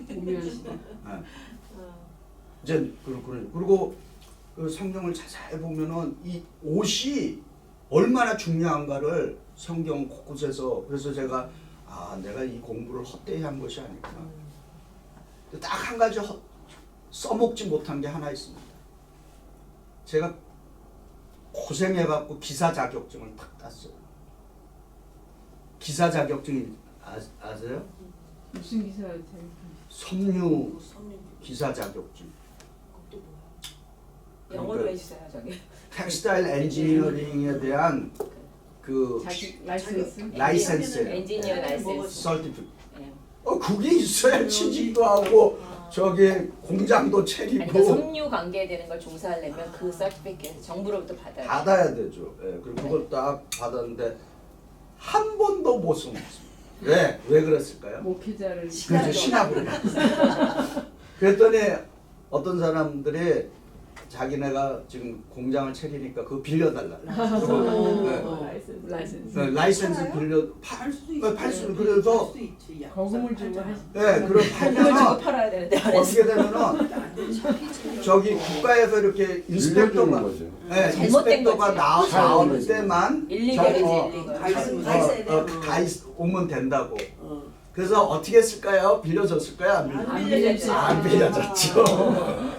보면서. 이제 그리고 그 성경을 자세히 보면은 이 옷이 얼마나 중요한가를 성경 곳곳에서 그래서 제가 내가 이 공부를 헛되이 한 것이 아니구나. 딱 한 가지 써먹지 못한 게 하나 있습니다. 제가 고생해갖고 기사 자격증을 탁 땄어요. 기사 자격증이 아세요? 무슨 기사였어요? 섬유 기사 자격증. 영어로 해주세요 저기. 텍스타일 엔지니어링에 대한 그 자기 라이센스? 라이센스예요. 엔지니어 라이센스. 설티피케이트. 예. 그게 있어야 취직도 하고 저기 공장도 아니, 차리고 그러니까 섬유 관계에 되는 걸 종사하려면 그 서티피케이트 정부로부터 받아야 돼. 받아야 되죠. 예, 그리고 그걸 딱 받았는데 한 번도 못 써먹었습니다. 왜 그랬을까요? 목회자를 그래서 신학으로 그랬더니 어떤 사람들이 자기네가 지금 공장을 차리니까 그거 빌려달라. 라이센스. 라이센스 빌려 팔 수도 있어. 팔 수 그래서 팔수 있지. 야. 거금을 주고 하시. 그럼 그걸 주고 팔면은 팔아야 되는데 어떻게 되면은 저기 국가에서 이렇게 인스펙터가 잘못된 인스펙터가 거지. 나올 때만 일리걸이지 일리걸. 가 오면 된다고. 그래서 어떻게 했을까요? 빌려줬을까요? 안 빌려줬지. 안 빌려줬죠.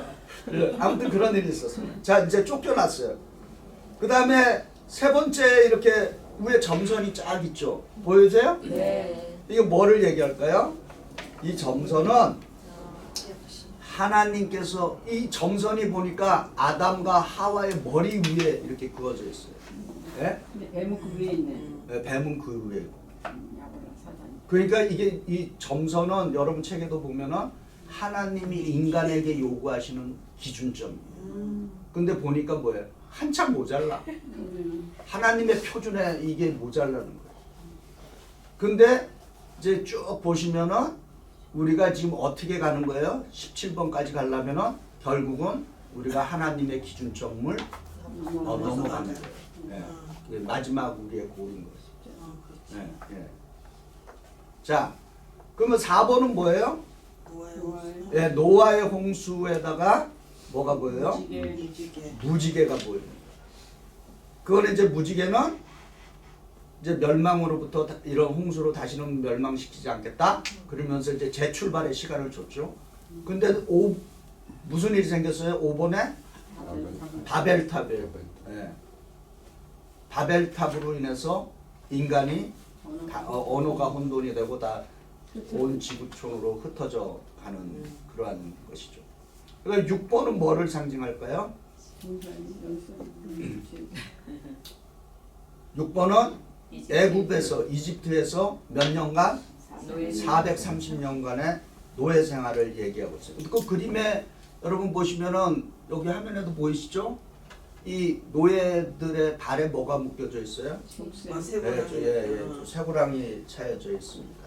아무튼 그런 일이 있었어요. 자 이제 쫓겨났어요. 그 다음에 세 번째 이렇게 위에 점선이 쫙 있죠. 보여져요? 네. 이게 뭐를 얘기할까요? 이 점선은 하나님께서 이 점선이 보니까 아담과 하와의 머리 위에 이렇게 그어져 있어요. 네? 근데 뱀은 그 위에 있네. 네, 뱀은 그 위에. 야고라 사단. 그러니까 이게 이 점선은 여러분 책에도 보면은 하나님이 인간에게 요구하시는 기준점이에요. 근데 보니까 뭐예요? 한참 모자라. 하나님의 표준에 이게 모자라는 거예요. 근데 이제 쭉 보시면은 우리가 지금 어떻게 가는 거예요? 17번까지 가려면은 결국은 우리가 하나님의 기준점을 넘어가는 거예요. 네. 마지막 우리의 고른 거죠. 네. 네. 자, 그러면 4번은 뭐예요? 네, 노아의 홍수에다가 뭐가 보여요? 무지개가 보여요. 그거는 이제 무지개는 이제 멸망으로부터 이런 홍수로 다시는 멸망시키지 않겠다. 그러면서 이제 재출발의 시간을 줬죠. 근데 무슨 일이 생겼어요? 5번에 바벨탑이에요. 네. 바벨탑으로 인해서 인간이 언어가 혼돈이 되고 다 온 지구촌으로 흩어져 가는 그러한 것이죠. 그러니까 6번은 뭐를 상징할까요? 6번은 애굽에서 이집트에서 몇 년간? 430년간의 노예 생활을 얘기하고 있어요. 그 그림에 여러분 보시면은 여기 화면에도 보이시죠? 이 노예들의 발에 뭐가 묶여져 있어요? 아, 네, 새고랑이. 저 쇠고랑이 차여져 있습니다.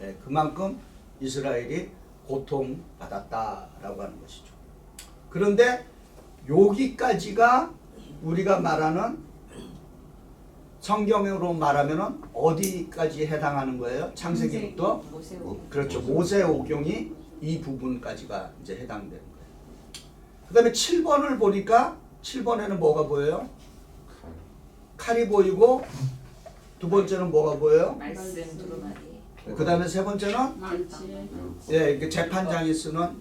예, 그만큼 이스라엘이 고통받았다라고 하는 것이죠. 그런데 여기까지가 우리가 말하는 성경으로 말하면은 어디까지 해당하는 거예요? 창세기부터? 모세오경. 그렇죠. 모세오경이 이 부분까지가 이제 해당되는 거예요. 그 다음에 7번을 보니까 7번에는 뭐가 보여요? 칼이 보이고 두 번째는 뭐가 보여요? 말씀 두루마리. 그 다음에 세 번째는 많지. 예, 이게 재판장이 쓰는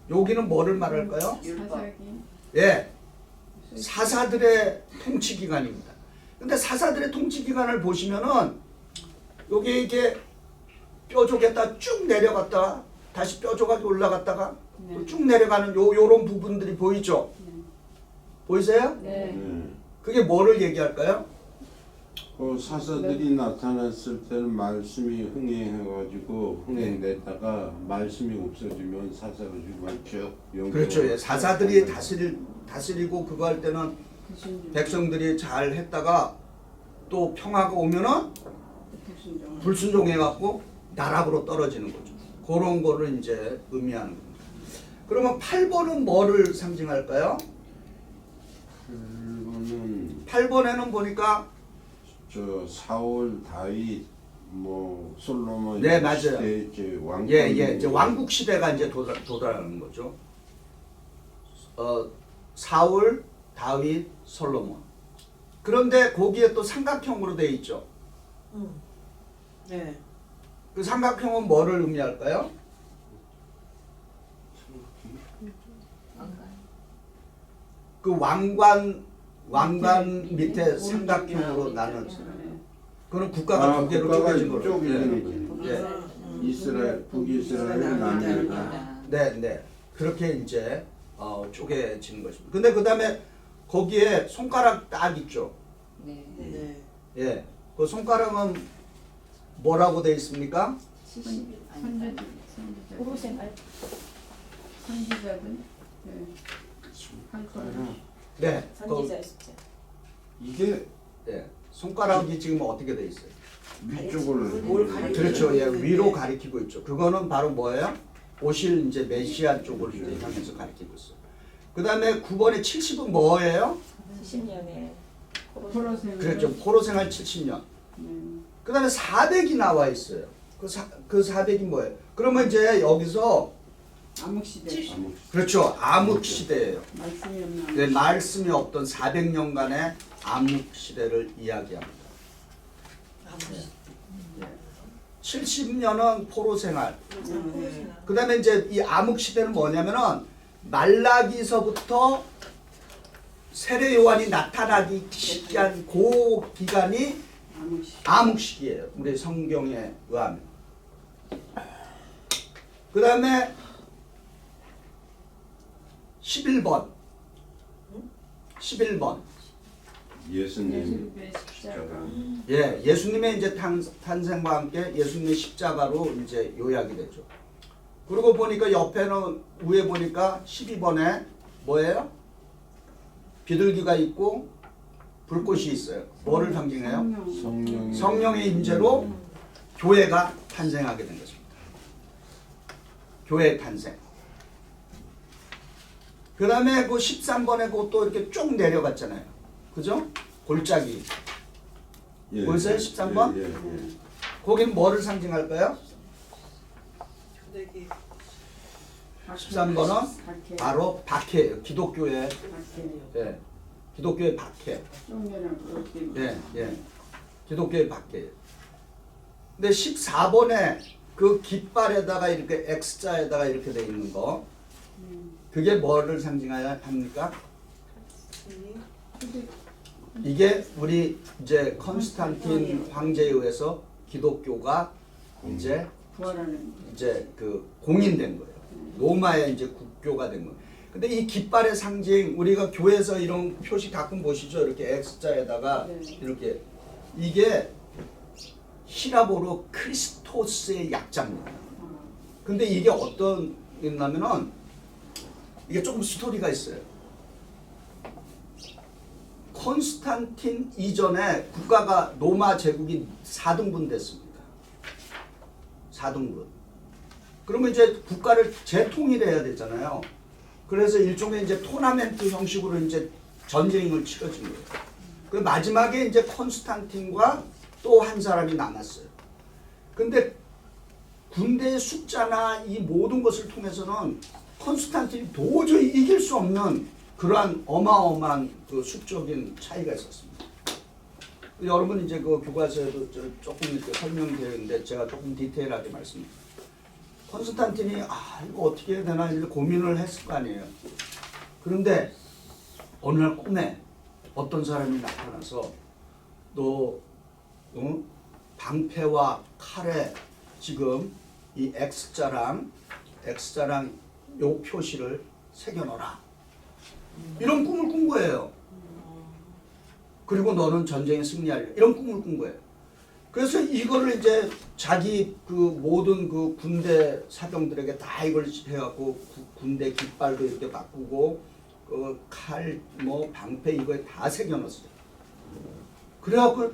여기는 뭐를 말할까요? 사사기. 예, 사사들의 통치 기간입니다. 근데 사사들의 통치 기간을 보시면은 여기 이게 뼈조개다 쭉 내려갔다가 다시 뼈조각이 올라갔다가 또 쭉 내려가는 요런 부분들이 보이죠? 보이세요? 네. 그게 뭐를 얘기할까요? 그 사사들이 나타났을 때는 말씀이 흥행해가지고 흥행됐다가 말씀이 없어지면 사사가 정말 쭉 그렇죠. 예, 사사들이 다스리고 그거 할 때는 불순종. 백성들이 잘 했다가 또 평화가 오면은 불순종. 불순종해갖고 나락으로 떨어지는 거죠. 그런 거를 이제 의미하는 겁니다. 그러면 8번은 뭐를 상징할까요? 8번은 8번에는 보니까 저 사울 다윗 뭐 솔로몬 네, 맞아요. 시대 이제 왕권 이제 왕국 시대가 이제 도달하는 거죠. 사울, 다윗, 솔로몬. 그런데 거기에 또 삼각형으로 돼 있죠. 네. 그 삼각형은 뭐를 의미할까요? 그 왕관 밑에 삼각형으로 나눠져요. 그거는 국가가 두 개로 국가가 쪼개진 거로. 쪼개지는 거죠. 예. 이스라엘 북이스라엘 남유다. 네. 그렇게 이제 쪼개지는 것입니다. 근데 그 다음에 거기에 손가락 딱 있죠. 네. 네. 예. 그 손가락은 뭐라고 되어 있습니까? 70일. 선지자. 호로생활. 선지자들. 네. 활동. 네. 선지자의 숫자. 이게 예. 손가락이 지금 어떻게 되어 있어요? 위쪽을 뭘 가리키는 그렇죠. 예. 건데. 위로 가리키고 있죠. 그거는 바로 뭐예요? 오실 이제 메시아 쪽을 이제 향해서 가리키고 있어요. 그 다음에 9번에 70은 뭐예요? 70년에 포로생. 그렇죠. 포로생활 70년. 네. 그 다음에 400이 나와 있어요. 그 400이 뭐예요? 그러면 이제 여기서 암흑시대. 그렇죠. 암흑 시대예요. 말씀이 없는 네, 말씀이 없던 400년간의 암흑 시대를 이야기합니다. 70년은 포로 생활. 그 다음에 이제 이 암흑 시대는 뭐냐면은 말라기서부터 세례 요한이 나타나기 시작한 그 기간이 암흑시대. 암흑 시기예요. 우리 성경에 의하면. 그 다음에 11번. 11번. 예수님 예수님의 십자가. 십자가. 예, 예수님의 이제 탄생과 함께 예수님의 십자가로 이제 요약이 되죠. 그리고 보니까 옆에는 위에 보니까 12번에 뭐예요? 비둘기가 있고 불꽃이 있어요. 뭐를 상징해요? 성령. 성령의 임재로 교회가 탄생하게 된 것입니다. 교회의 탄생. 그 다음에 그 13번에 그것도 이렇게 쭉 내려갔잖아요. 그죠? 골짜기. 예. 보이세요? 13번? 예. 거긴 뭐를 상징할까요? 교대기. 13번은 박해. 바로 박해예요. 기독교의 박해. 예. 기독교의 박해. 쫑녀랑 그렇게. 예. 기독교의 박해예요. 근데 14번에 그 깃발에다가 이렇게 X자에다가 이렇게 돼 있는 거 그게 뭐를 상징해야 합니까? 이게 우리 이제 컨스탄틴 황제에 의해서 기독교가 이제 부활하는. 그 공인된 거예요. 로마의 이제 국교가 된 거예요. 근데 이 깃발의 상징 우리가 교회에서 이런 표시 가끔 보시죠. 이렇게 X자에다가 네. 이렇게 이게 히라보로 크리스토스의 약자입니다. 근데 이게 어떤 있냐면은 이게 조금 스토리가 있어요. 콘스탄틴 이전에 국가가 로마 제국이 4등분 됐습니다. 4등분. 그러면 이제 국가를 재통일해야 되잖아요. 그래서 일종의 이제 토너멘트 형식으로 이제 전쟁을 치러진 거예요. 그 마지막에 이제 콘스탄틴과 또 한 사람이 남았어요. 근데 군대의 숫자나 이 모든 것을 통해서는 콘스탄틴이 도저히 이길 수 없는 그러한 어마어마한 그 수적인 차이가 있었습니다. 여러분 이제 그 교과서에도 조금 이렇게 설명되어 있는데 제가 조금 디테일하게 말씀드립니다. 콘스탄틴이 이거 어떻게 해야 되나 이렇게 고민을 했을 거 아니에요. 그런데 어느 날 꿈에 어떤 사람이 나타나서 너 방패와 칼에 지금 이 X자랑 요 표시를 새겨넣어라. 이런 꿈을 꾼 거예요. 그리고 너는 전쟁에 승리하리라. 이런 꿈을 꾼 거예요. 그래서 이거를 이제 자기 그 모든 그 군대 사병들에게 다 이걸 해갖고 군대 깃발도 이렇게 바꾸고 그 칼 뭐 방패 이거에 다 새겨넣었어요. 그래갖고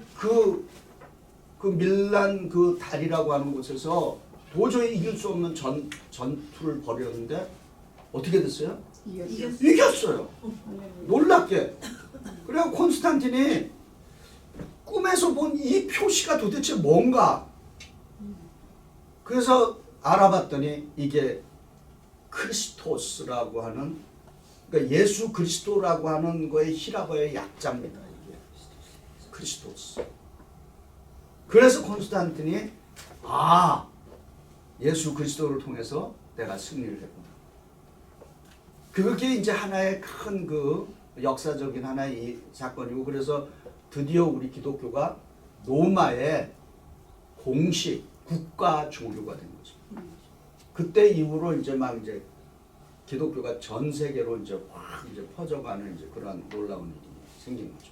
그 밀란 그 다리라고 하는 곳에서 도저히 이길 수 없는 전투를 벌였는데 어떻게 됐어요? 이겼어요. 놀랍게. 그래서 콘스탄틴이 꿈에서 본 이 표시가 도대체 뭔가. 그래서 알아봤더니 이게 크리스토스라고 하는, 그러니까 예수 그리스도라고 하는 거의 히라버의 약자입니다. 이게 크리스토스. 그래서 콘스탄틴이 예수 그리스도를 통해서 내가 승리를 했구나. 그게 이제 하나의 큰 그 역사적인 하나의 이 사건이고, 그래서 드디어 우리 기독교가 로마의 공식 국가 종교가 된 거죠. 그때 이후로 이제 막 이제 기독교가 전 세계로 이제 확 이제 퍼져가는 이제 그런 놀라운 일이 생긴 거죠.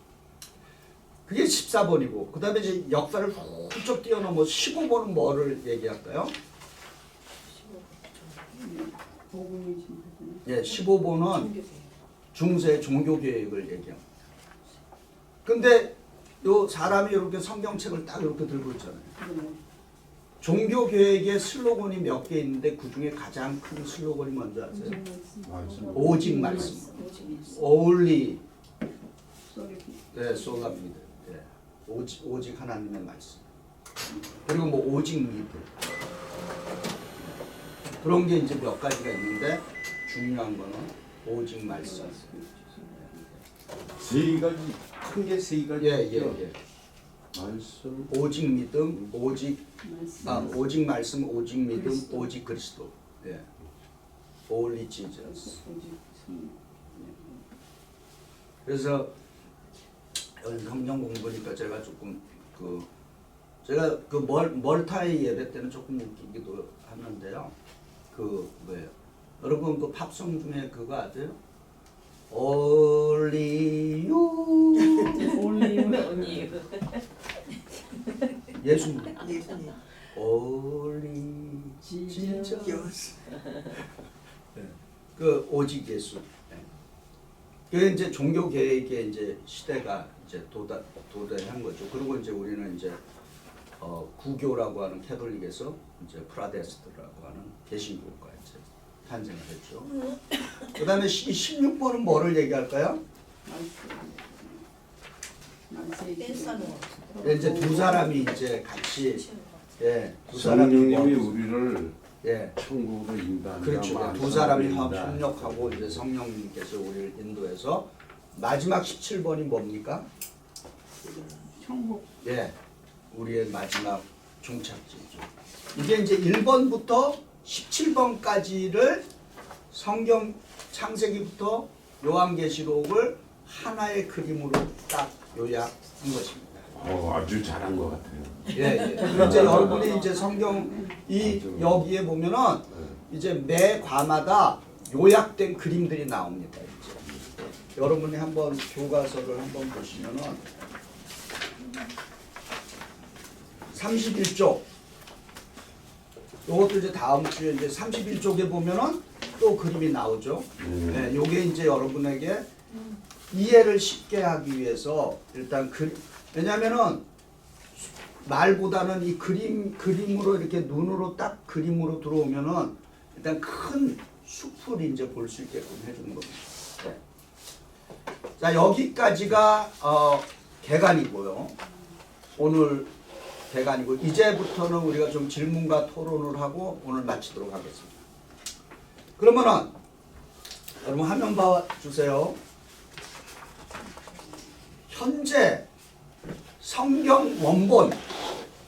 그게 14번이고, 그 다음에 이제 역사를 훌쩍 뛰어넘어 15번은 뭐를 얘기할까요? 예, 15번은 중세 종교개혁을 얘기합니다. 근데 요 사람이 이렇게 성경책을 딱 이렇게 들고 있잖아요. 종교개혁의 슬로건이 몇 개 있는데 그 중에 가장 큰 슬로건이 뭔지 아세요? 오직 말씀. Only. 네, 솔라피드. 네. 오직 하나님의 말씀. 그리고 뭐 오직 믿음. 그런 게 이제 몇 가지가 있는데 중요한 거는 오직 말씀. 세 가지, 큰 게 세 가지. 예. 말씀. 오직 믿음, 오직 말씀, 오직 믿음, 오직 그리스도. 예. Only Jesus. 그래서 성경 공부니까 제가 조금 제가 멀타이 예배 때는 조금 웃기기도 하는데요. 뭐예요? 여러분 그 팝송 중에 그거 아세요? Only you. 예수님. Only Jesus. 네. 그 오직 예수. 네. 그 이제 종교 개혁의 이제 시대가 이제 도달한 거죠. 그리고 이제 우리는 이제 구교라고 하는 캐톨릭에서 이제 프라데스트라고 하는 개신교가 이제 탄생을 했죠. 그다음에 16번은 뭐를 얘기할까요? 이제 두 사람이 이제 같이 두 사람이 성령님이 우리를 예. 천국으로 인도한다. 그렇죠. 두 사람이 협력하고 이제 성령님께서 우리를 인도해서 마지막 17번이 뭡니까? 천국. 예. 우리의 마지막 종착지죠. 이게 이제 1번부터 17번까지를 성경 창세기부터 요한계시록을 하나의 그림으로 딱 요약한 것입니다. 아주 잘한 것 같아요. 예. 이제 여러분이 이제 성경 여기에 보면은 이제 매 과마다 요약된 그림들이 나옵니다. 이제 여러분이 한번 교과서를 한번 보시면은 31쪽. 요것도 이제 다음 주에 이제 31쪽에 보면은 또 그림이 나오죠. 네, 요게 이제 여러분에게 이해를 쉽게 하기 위해서 일단 왜냐면은 말보다는 이 그림으로 이렇게 눈으로 딱 그림으로 들어오면은 일단 큰 숲을 이제 볼 수 있게끔 해주는 겁니다. 네. 자, 여기까지가 개간이고요. 오늘 개간이고 이제부터는 우리가 좀 질문과 토론을 하고 오늘 마치도록 하겠습니다. 그러면은 여러분 화면 봐주세요. 현재 성경 원본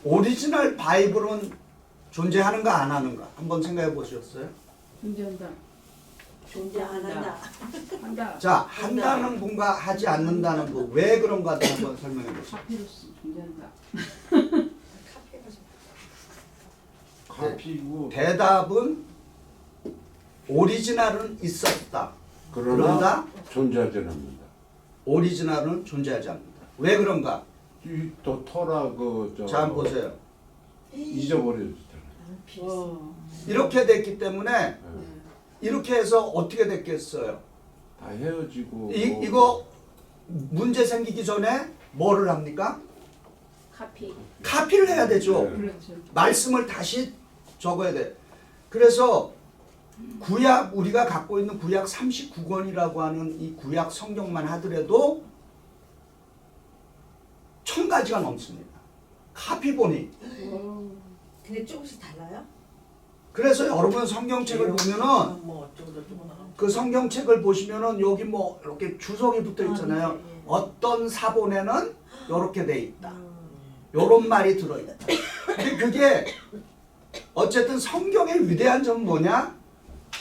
오리지널 바이블은 존재하는가 안 하는가 한번 생각해 보셨어요? 존재한다. 존재 안 한다. 한다. 자, 한다는 분과 하지 않는다는 분 왜 그런가 한번 설명해 보세요. 카피로스 존재한다. 카피고 대답은 오리지널은 있었다. 그러나 그런가 존재하지 않는다. 오리지널은 존재하지 않는다. 왜 그런가? 이또 터라 그저 자, 한번 보세요. 잊어버렸잖아요. 이렇게 됐기 때문에 이렇게 해서 어떻게 됐겠어요? 다 헤어지고 이거 문제 생기기 전에 뭐를 합니까? 카피. 카피를 해야 되죠. 네. 그렇죠. 말씀을 다시 적어야 돼. 그래서 구약 우리가 갖고 있는 구약 39권이라고 하는 이 구약 성경만 하더라도 1000가지가 넘습니다. 카피본이. 근데 조금씩 달라요? 그래서 여러분 성경책을 보면은 뭐 어쩌고 저쩌고 나가고. 그 성경책을 보시면은 여기 뭐 이렇게 주석이 붙어 있잖아요. 네, 네. 어떤 사본에는 이렇게 돼 있다. 요런 말이 들어 있다. 그게 어쨌든 성경의 위대한 점은 뭐냐?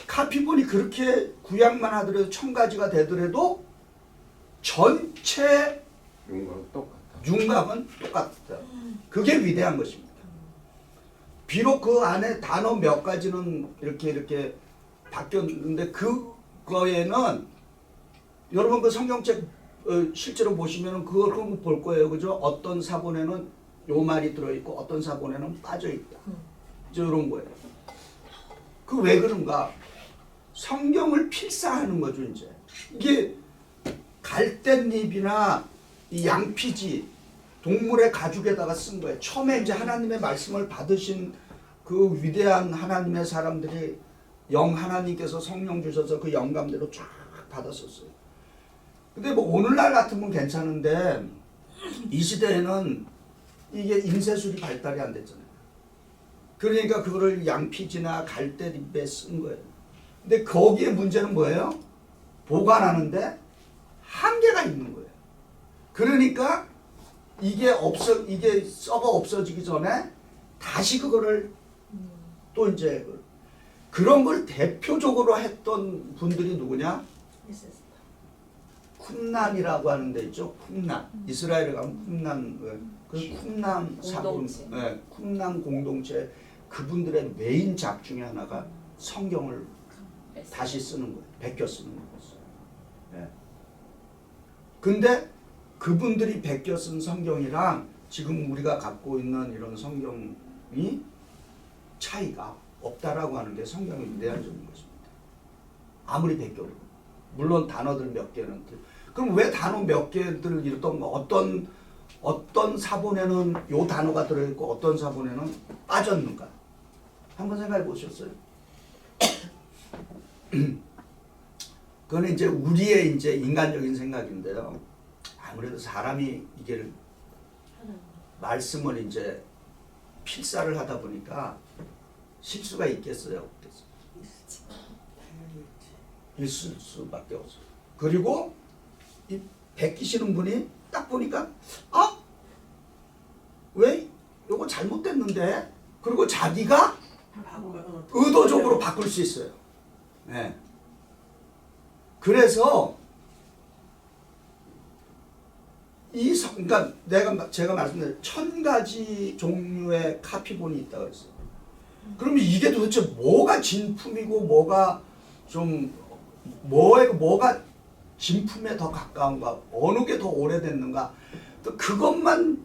카피본이 그렇게 구약만 하더라도 1000가지가 되더라도 전체 윤곽 똑같다. 윤곽은 똑같다. 그게 위대한 것입니다. 비록 그 안에 단어 몇 가지는 이렇게 바뀌었는데 그거에는 여러분 그 성경책 실제로 보시면은 그걸 볼 거예요. 그죠? 어떤 사본에는 요 말이 들어있고 어떤 사본에는 빠져있다. 이제 이런 거예요. 그 왜 그런가? 성경을 필사하는 거죠, 이제. 이게 갈대잎이나 이 양피지, 동물의 가죽에다가 쓴 거예요. 처음에 이제 하나님의 말씀을 받으신 그 위대한 하나님의 사람들이 하나님께서 성령 주셔서 그 영감대로 쫙 받았었어요. 근데 뭐 오늘날 같으면 괜찮은데 이 시대에는 이게 인쇄술이 발달이 안 됐잖아요. 그러니까 그거를 양피지나 갈대잎에 쓴 거예요. 근데 거기에 문제는 뭐예요? 보관하는데 한계가 있는 거예요. 그러니까 이게 썩어 없어지기 전에 다시 그거를 또 이제 그런 걸 대표적으로 했던 분들이 누구냐? 쿰란이라고 하는 데 있죠. 쿰란. 이스라엘에 가면 쿰란 그 쿰란 사본, 쿰란 공동체 그분들의 메인 작 중에 하나가 성경을 다시 쓰는 거예요. 베껴 쓰는 거였어요. 예. 근데 그분들이 베껴 쓴 성경이랑 지금 우리가 갖고 있는 이런 성경이 차이가 없다라고 하는 게 성경의 위대한 점인 것입니다. 아무리 베껴도. 물론 단어들 몇 개는. 그럼 왜 단어 몇 개들 이랬던 거? 어떤 사본에는 요 단어가 들어있고 어떤 사본에는 빠졌는가? 한번 생각해 보셨어요? 그건 이제 우리의 이제 인간적인 생각인데요. 아무래도 사람이 이게 말씀을 이제 필사를 하다 보니까 실수가 있겠어요, 없겠어요? 있을 수밖에 없어요. 그리고 이 베끼시는 분이 딱 보니까 왜 이거 잘못됐는데? 그리고 자기가 의도적으로 바꿀 수 있어요. 네. 그래서 그러니까 제가 말씀드린 1000가지 종류의 카피본이 있다고 했어요. 그러면 이게 도대체 뭐가 진품이고 뭐가 좀 뭐가 진품에 더 가까운가, 어느 게 더 오래됐는가, 또 그것만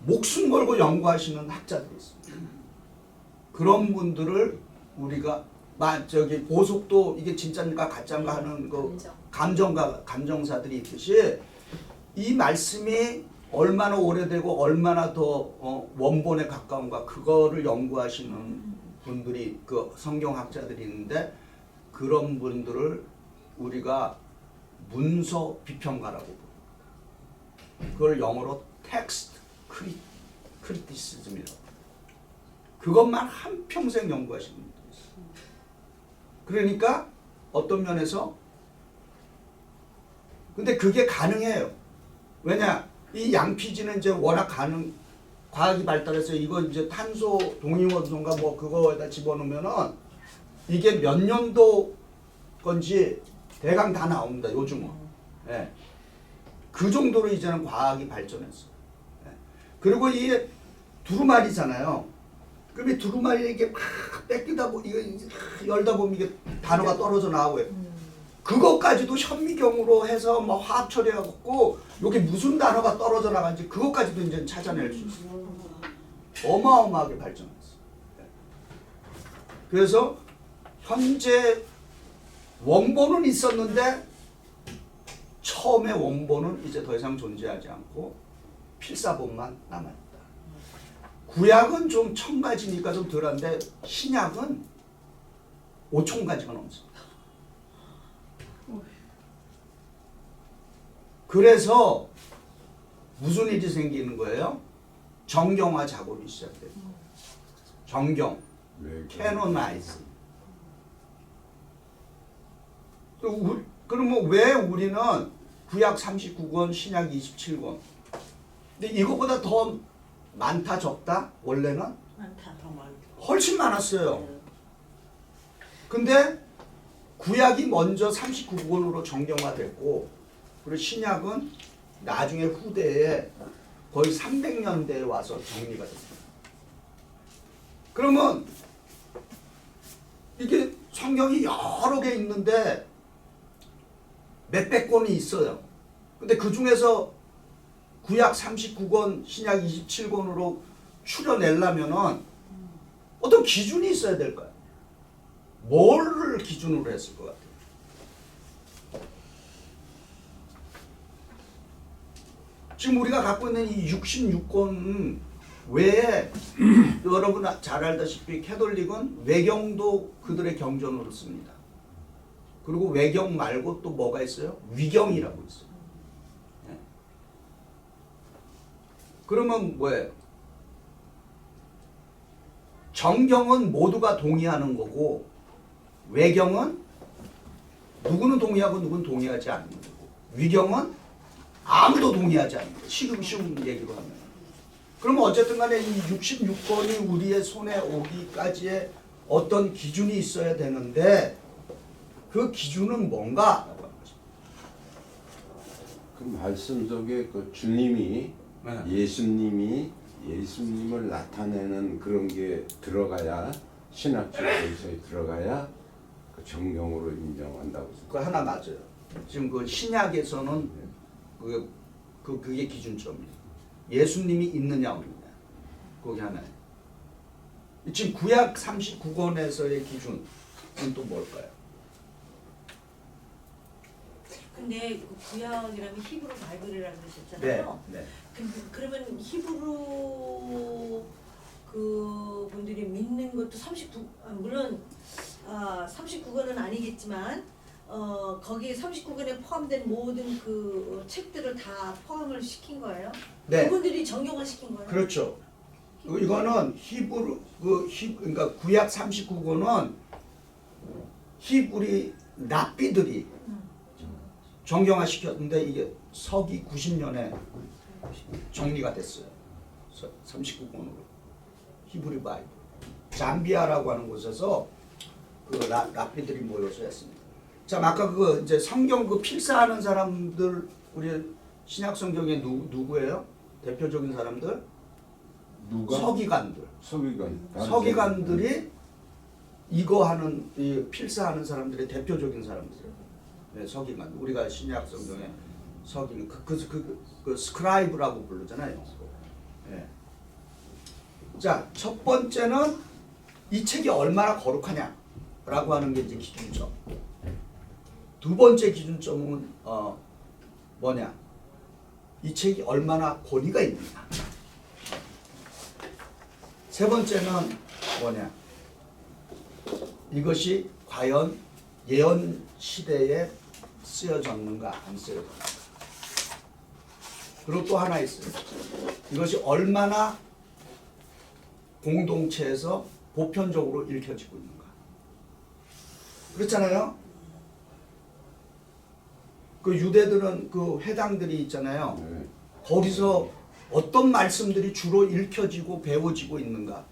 목숨 걸고 연구하시는 학자들이 있습니다. 그런 분들을 우리가 저기 보석도 이게 진짜인가 가짜인가 하는 그 감정사들이 있듯이 이 말씀이 얼마나 오래되고 얼마나 더 원본에 가까운가 그거를 연구하시는 분들이 그 성경학자들이 있는데 그런 분들을 우리가 문서 비평가라고 부르고 그걸 영어로 텍스트 크리티시즘이라고 그것만 한평생 연구하시는 분들이 있어요. 그러니까 어떤 면에서 근데 그게 가능해요. 왜냐 이 양피지는 이제 워낙 과학이 발달해서 이거 이제 탄소 동위원소인가 뭐 그거에다 집어넣으면은 이게 몇 년도 건지 대강 다 나옵니다. 요즘은. 예. 그 정도로 이제는 과학이 발전했어요. 예. 그리고 이게 두루마리잖아요. 그럼 이 두루마리 이게 막 뺏기다 보면 이거 열다 보면 이게 단어가 떨어져 나오고요. 그것까지도 현미경으로 해서 뭐 화학 처리하고 여기 무슨 단어가 떨어져 나간지 그것까지도 이제 찾아낼 수 있어요. 어마어마하게 발전했어요. 그래서 현재 원본은 있었는데 처음에 원본은 이제 더 이상 존재하지 않고 필사본만 남아있다. 구약은 좀 1000가지니까 좀 덜한데 신약은 5000가지가 넘습니다. 그래서 무슨 일이 생기는 거예요? 정경화 작업이 시작돼요. 정경, 캐노나이즈. 그러면 왜 우리는 구약 39권, 신약 27권? 근데 이거보다 더 많다 적다? 원래는 많다. 더 많다. 훨씬 많았어요. 근데 구약이 먼저 39권으로 정경화됐고 그리고 신약은 나중에 후대에 거의 300년대에 와서 정리가 됐습니다. 그러면 이게 성경이 여러 개 있는데 몇백 권이 있어요. 근데 그 중에서 구약 39권, 신약 27권으로 추려내려면은 어떤 기준이 있어야 될까요? 뭐를 기준으로 했을 것 같아요? 지금 우리가 갖고 있는 이 66권 외에 여러분 잘 알다시피 캐톨릭은 외경도 그들의 경전으로 씁니다. 그리고 외경 말고 또 뭐가 있어요? 위경이라고 있어요. 네. 그러면 뭐예요? 정경은 모두가 동의하는 거고 외경은 누구는 동의하고 누구는 동의하지 않는 거고 위경은 아무도 동의하지 않는 거예요. 쉬운 얘기로 하면. 그러면 어쨌든 간에 이 66권이 우리의 손에 오기까지의 어떤 기준이 있어야 되는데 그 기준은 뭔가? 그 말씀 속에 그 주님이 네. 예수님을 나타내는 그런 게 들어가야 신학적 근서에 들어가야 그 정경으로 인정한다고. 그거 하나 맞아요. 지금 그 신약에서는 그게 기준점이에요. 예수님이 있느냐 없느냐. 그게 하나예요. 지금 구약 39권에서의 기준은 또 뭘까요? 근데 그 구약이라면 히브리 바이블이라고 그러셨잖아요. 네. 그러면 히브리 그 분들이 믿는 것도 39 물론 39권은 아니겠지만 거기 39권에 포함된 모든 그 책들을 다 포함을 시킨 거예요? 네. 그분들이 정경화 시킨 거예요? 그렇죠. 이거는 그러니까 구약 39권은 히브리 랍비들이 정경화 시켰는데 이게 서기 90년에 정리가 됐어요. 39권으로 히브리 바이블. 잠비아라고 하는 곳에서 그 랍비들이 모여서 했습니다. 자, 아까 그 이제 성경 그 필사하는 사람들 우리 신약 성경에 누구예요? 대표적인 사람들? 누가? 서기관들. 서기관들이 이거 하는 이 필사하는 사람들의 대표적인 사람들이에요. 네, 서기관. 우리가 신약 성경에 서기 그 스크라이브라고 부르잖아요. 네. 자, 첫 번째는 이 책이 얼마나 거룩하냐. 라고 하는 게 이제 기준점. 두 번째 기준점은 뭐냐? 이 책이 얼마나 권위가 있느냐. 세 번째는 뭐냐? 이것이 과연 예언 시대에 쓰여졌는가 안 쓰여졌는가. 그리고 또 하나 있어요. 이것이 얼마나 공동체에서 보편적으로 읽혀지고 있는가. 그렇잖아요. 그 유대들은 그 회당들이 있잖아요. 네. 거기서 어떤 말씀들이 주로 읽혀지고 배워지고 있는가.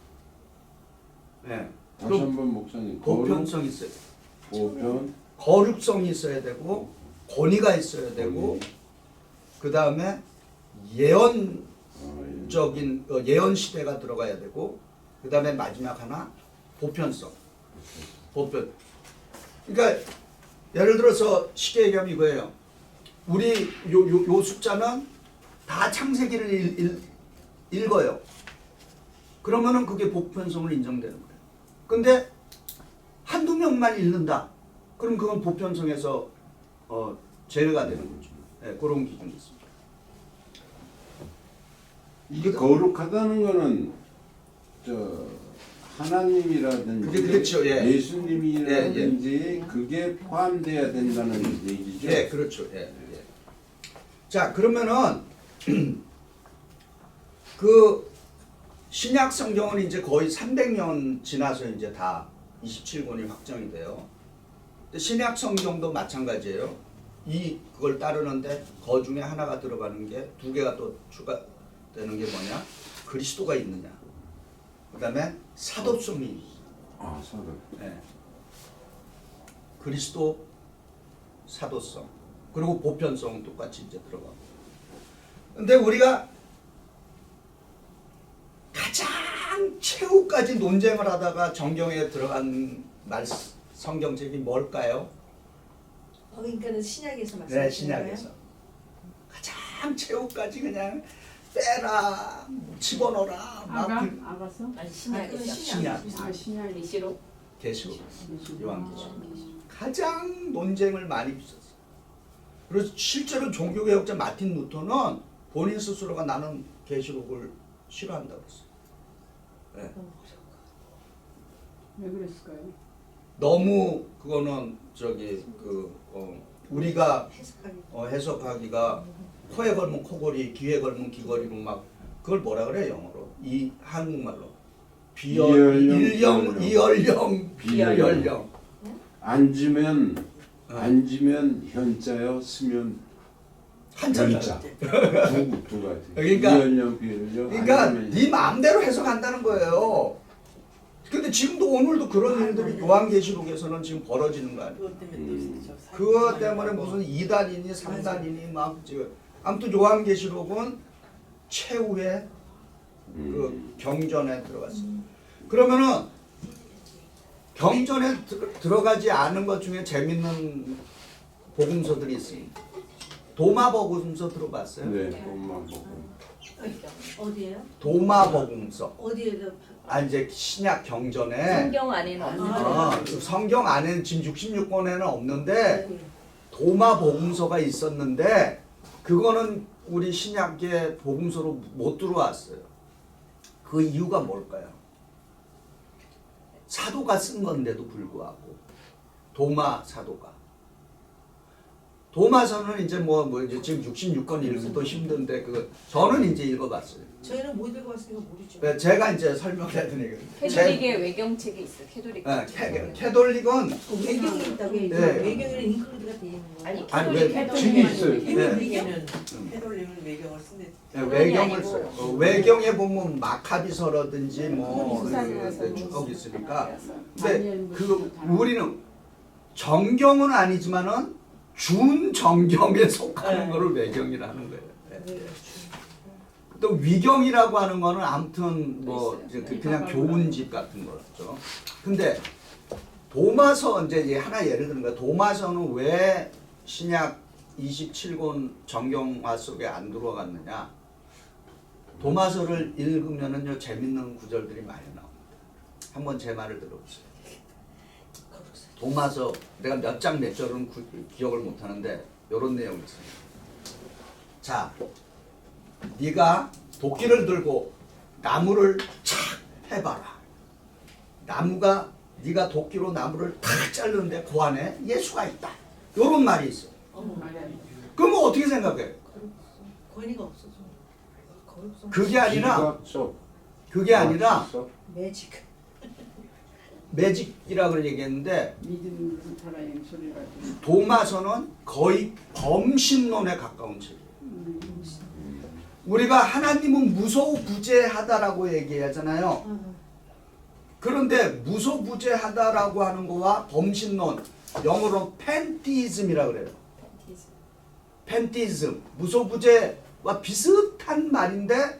네. 다시 한번 목사님. 보편성이 있어요. 보편. 거룩성이 있어야 되고 권위가 있어야 되고 그 다음에 예언적인 예언 시대가 들어가야 되고 그 다음에 마지막 하나 보편성. 보편. 그러니까 예를 들어서 쉽게 얘기하면 이거예요. 우리 요 숫자는 다 창세기를 읽어요. 그러면은 그게 보편성을 인정되는 거예요. 근데 한두 명만 읽는다. 그럼 그건 보편성에서 제외가 되는 거죠. 네, 그런 기준이 있습니다. 이게 거룩하다는 거는 저 하나님이라든지 그게 그렇죠. 예. 예수님이라든지 그게 포함돼야 된다는 얘기죠. 예, 그렇죠. 예, 예. 자, 그러면은 그 신약 성경은 이제 거의 300년 지나서 이제 다 27권이 확정이 돼요. 근데 신약 성경도 마찬가지예요. 그걸 따르는데 그 중에 하나가 들어가는 게 두 개가 또 추가되는 게 뭐냐? 그리스도가 있느냐. 그다음에 사도성이. 아, 사도. 네. 그리스도 사도성 그리고 보편성은 똑같이 이제 들어가고. 근데 우리가 가장 최후까지 논쟁을 하다가 정경에 들어간 성경책이 뭘까요? 그러니까는 신약에서 네, 말씀하시는 신약에서 거예요? 가장 최후까지 그냥 빼라, 집어넣어라, 아가서? 아니 그건 신약이죠. 신약, 아 신약 계시록. 계시록, 요한계시록 아, 가장 논쟁을 많이 빚었어요. 그래서 실제로 종교개혁자 마틴 루터는 본인 스스로가 나는 계시록을 싫어한다고 했어요. 네. 왜 그랬을까요? 너무 그거는 우리가 해석하기. 해석하기가 코에 걸면 코걸이, 귀에 걸면 귀걸이로 막 그걸 뭐라 그래 영어로? 이 한국말로 이연령, 비연령. 앉으면 현자요, 쓰면 한자자. 두 가지. 그러니까 이연령, 비연령. 그러니까 앉으면 네 마음대로 해석한다는 거예요. 근데 지금도 오늘도 그런 일들이 요한계시록에서는 지금 벌어지는 거 아니에요? 그것 때문에 또 있죠. 그것 때문에 무슨 2단이니 3단이니 막 지금 아무튼 요한계시록은 최후의 그 경전에 들어갔어요. 그러면은 경전에 들어가지 않은 것 중에 재밌는 복음서들이 있습니다. 도마복음서 들어봤어요? 네, 그것만 보고. 어디에요? 도마복음서. 어디에다? 이제 신약 경전에 성경 안에는 없는 성경 안에는 지금 66권에는 없는데 도마복음서가 있었는데 그거는 우리 신약의 복음서로 못 들어왔어요. 그 이유가 뭘까요? 사도가 쓴 건데도 불구하고 도마 사도가 도마서는 이제 이제 지금 66권 읽기도 힘든데 저는 이제 읽어봤어요. 저희는 못 읽어봤으니까 모르죠. 네, 제가 이제 설명을 해드리는 캐톨릭의 외경책이 있어. 캐톨릭. 캐톨릭은 외경이 있다고 해요. 네. 외경에는 인클루드가 되어 있는 거예요. 아니 왜 캐톨릭 책이 있어요. 해돌리기는 해돌리면 외경을 쓴대. 외경을 아니고. 써요. 외경에 보면 마카비서라든지 뭐 그건 쭉 있으니까. 근데 다니엘 그 우리는 정경은 아니지만은 준정경에 속하는 네. 거를 외경이라는 거예요. 네. 또 위경이라고 하는 거는 아무튼 그냥 교훈집 같은 거죠. 근데 도마서 이제 하나 예를 드는 거야. 도마서는 왜 신약 27권 정경화 속에 안 들어갔느냐? 도마서를 읽으면은요 재밌는 구절들이 많이 나옵니다. 한번 제 말을 들어보세요. 도마서 내가 몇 장 몇 절은 기억을 못 하는데 이런 내용이 있어요. 자, 네가 도끼를 들고 나무를 착 해봐라. 나무가 네가 도끼로 나무를 탁 자르는데 그 안에 예수가 있다. 이런 말이 있어. 말이 안 돼. 그럼 어떻게 생각해? 권위가 없어져. 거룩성. 그게 아니라 비겁소. 그게 아니라 비겁소. 매직. 매직이라고 얘기했는데 믿음 살아야 소리가 좀. 도마서는 거의 범신론에 가까운 책. 우리가 하나님은 무소부재하다라고 얘기하잖아요. 그런데 무소부재하다라고 하는 거와 범신론, 영어로 팬티즘이라고 그래요. 팬티즘, 무소부재와 비슷한 말인데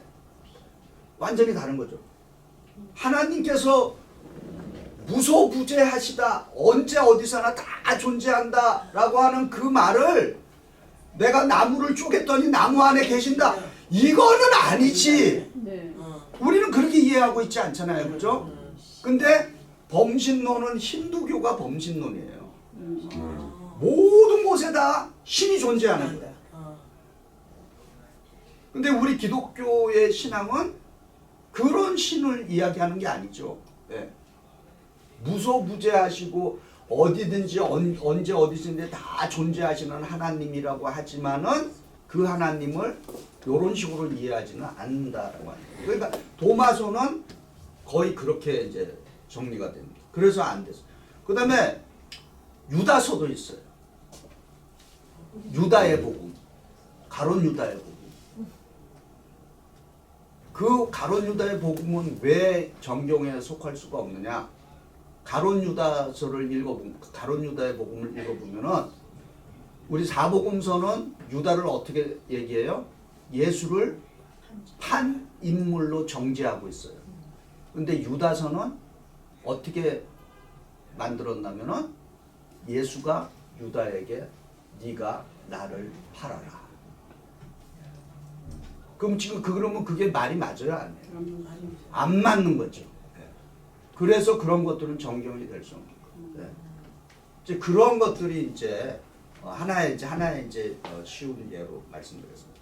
완전히 다른 거죠. 하나님께서 무소부재하시다, 언제 어디서나 다 존재한다라고 하는 그 말을 내가 나무를 쪼갰더니 나무 안에 계신다, 이거는 아니지. 네. 우리는 그렇게 이해하고 있지 않잖아요, 그죠? 근데 범신론은 힌두교가 범신론이에요. 모든 곳에 다 신이 존재하는 거야. 근데 우리 기독교의 신앙은 그런 신을 이야기하는 게 아니죠. 네. 무소부재하시고 어디든지 언제 어디든지 다 존재하시는 하나님이라고 하지만은 그 하나님을 이런 식으로 이해하지는 않는다라고 합니다. 그러니까 도마서는 거의 그렇게 이제 정리가 됩니다. 그래서 안 됐어요. 그 다음에 유다서도 있어요. 유다의 복음, 가론 유다의 복음. 그 가론 유다의 복음은 왜 정경에 속할 수가 없느냐? 가론 유다서를 읽어보면, 가론 유다의 복음을 읽어보면은 우리 사복음서는 유다를 어떻게 얘기해요? 예수를 판 인물로 정죄하고 있어요. 근데 유다서는 어떻게 만들었냐면은 예수가 유다에게 네가 나를 팔아라. 그럼 지금 그러면 그게 말이 맞아요, 안 해요? 안 맞는 거죠. 그래서 그런 것들은 정경이 될 수 없는 거예요. 이제 그런 것들이 이제 하나의 이제 쉬운 예로 말씀드렸습니다.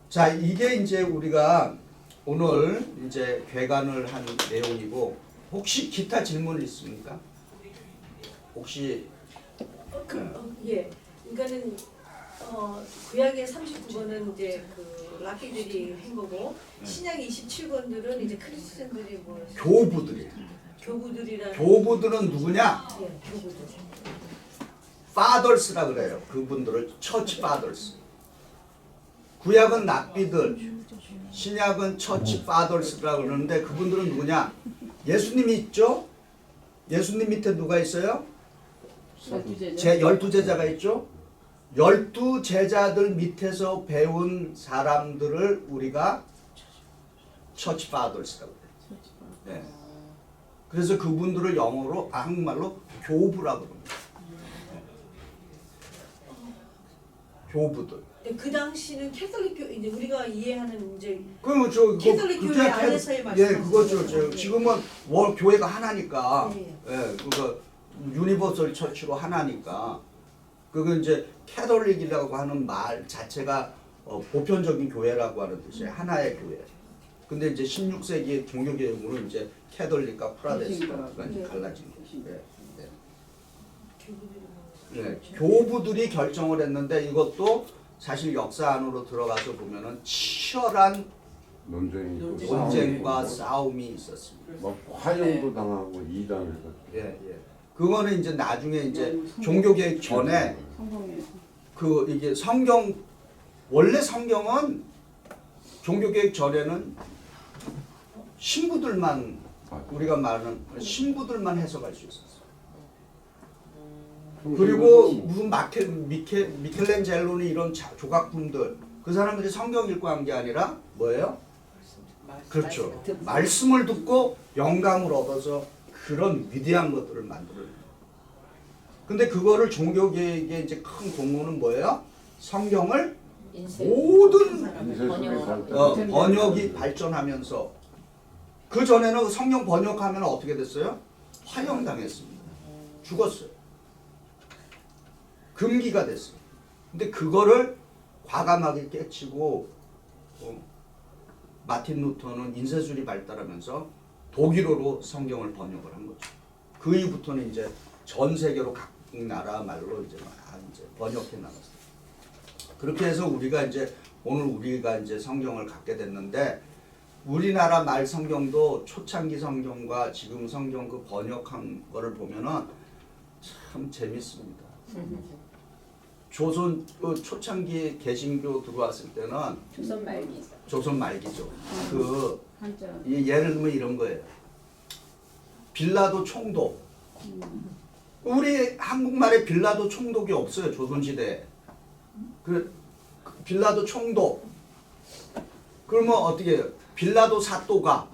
자, 이게 이제 우리가 오늘 이제 괴간을 한 내용이고, 혹시 기타 질문 있습니까? 혹시 예. 그러니까는 구약의 39권은 이제 그 랍비들이 한 거고, 신약 27권들은 이제 크리스천들이 뭐 교부들이, 교부들이라는. 교부들은 누구냐? 예, 교부들. fathers라 그래요. 그분들을 church fathers. 구약은 랍비들, 신약은 church fathers라 그러는데 그분들은 누구냐? 예수님이 있죠? 예수님 밑에 누가 있어요? 12제자가 있죠? 12제자들 밑에서 배운 사람들을 우리가 church fathers라고 해요. 네. 그래서 그분들을 영어로 한국말로 교부라고 합니다. 교부들. 그 당시는 캐톨릭 교, 이제 우리가 이해하는 이제 그럼 저 캐톨릭 교회 안에서의 말씀. 예, 그거죠. 지금은 교회가 하나니까, 예. 예, 그거 유니버설 처치로 하나니까, 그거 이제 캐톨릭이라고 하는 말 자체가 보편적인 교회라고 하는 뜻이에요. 하나의 교회. 근데 이제 16세기의 종교개혁으로 이제 캐톨릭과 프라데스가 이제 갈라진 거예요. 네, 교부들이 결정을 했는데 이것도 사실 역사 안으로 들어가서 보면은 치열한 논쟁과 싸움이 있었습니다. 뭐 화형도 당하고 이단해서. 예. 그거는 이제 나중에 이제 종교개혁 전에 그 이게 원래 성경은 종교개혁 전에는 신부들만, 우리가 말하는 신부들만 해석할 수 있었어요. 그리고 무슨 미켈란젤로니 이런 조각품들, 그 사람들이 성경 읽고 한 게 아니라 뭐예요? 그렇죠. 말씀을 듣고 영감을 얻어서 그런 위대한 것들을 만들어요. 근데 그거를 종교계의 이제 큰 공로는 뭐예요? 성경을 모든 번역이 발전하면서, 그 전에는 성경 번역하면 어떻게 됐어요? 화형당했습니다. 죽었어요. 금기가 됐어요. 근데 그거를 과감하게 깨치고 마틴 루터는 인쇄술이 발달하면서 독일어로 성경을 번역을 한 거죠. 그 이후부터는 이제 전 세계로 각 나라 말로 이제 번역해 나갔어요. 그렇게 해서 우리가 이제 오늘 우리가 이제 성경을 갖게 됐는데 우리나라 말 성경도 초창기 성경과 지금 성경 그 번역한 거를 보면은 참 재밌습니다. 조선 그 초창기 개신교 들어왔을 때는 조선 말기죠. 조선 말기죠. 그 한자. 예를 들면 이런 거예요. 빌라도 총독. 우리 한국말에 빌라도 총독이 없어요. 조선시대에. 그 빌라도 총독. 그러면 어떻게 해요? 빌라도 사또가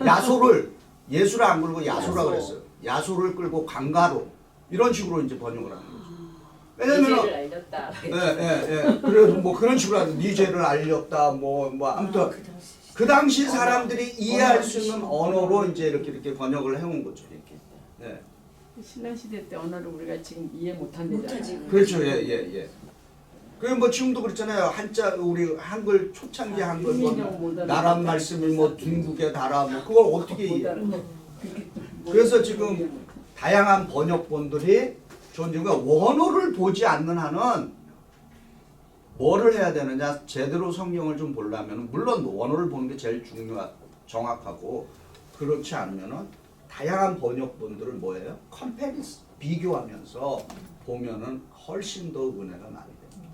야소를 예수를 안 끌고 야소라 그랬어요. 야소를 끌고 강가로 이런 식으로 이제 번역을 하는 거죠. 왜냐면은 예죄를 알렸다. 예. 그래도 뭐 그런 식으로 하는 네 죄를 알렸다 뭐 아무튼 그 당시 사람들이 이해할 수 있는 언어로 이제 이렇게 번역을 해온 거죠. 예. 신라 시대 때 언어를 우리가 지금 이해 못한대잖아요. 못하지. 그렇죠. 예. 그리고 뭐 지금도 그렇잖아요. 한자 우리 한글 초창기 한글 뭐 나란 말씀이 뭐 중국의 달아 뭐 그걸 어떻게 이해? 그래서 지금 다양한 번역본들이 존재가 원어를 보지 않는 한은 뭐를 해야 되느냐? 제대로 성경을 좀 보려면 물론 원어를 보는 게 제일 정확하고 그렇지 않으면은 다양한 번역본들을 뭐예요? 컴패리스 비교하면서 보면은 훨씬 더 은혜가 많이 됩니다.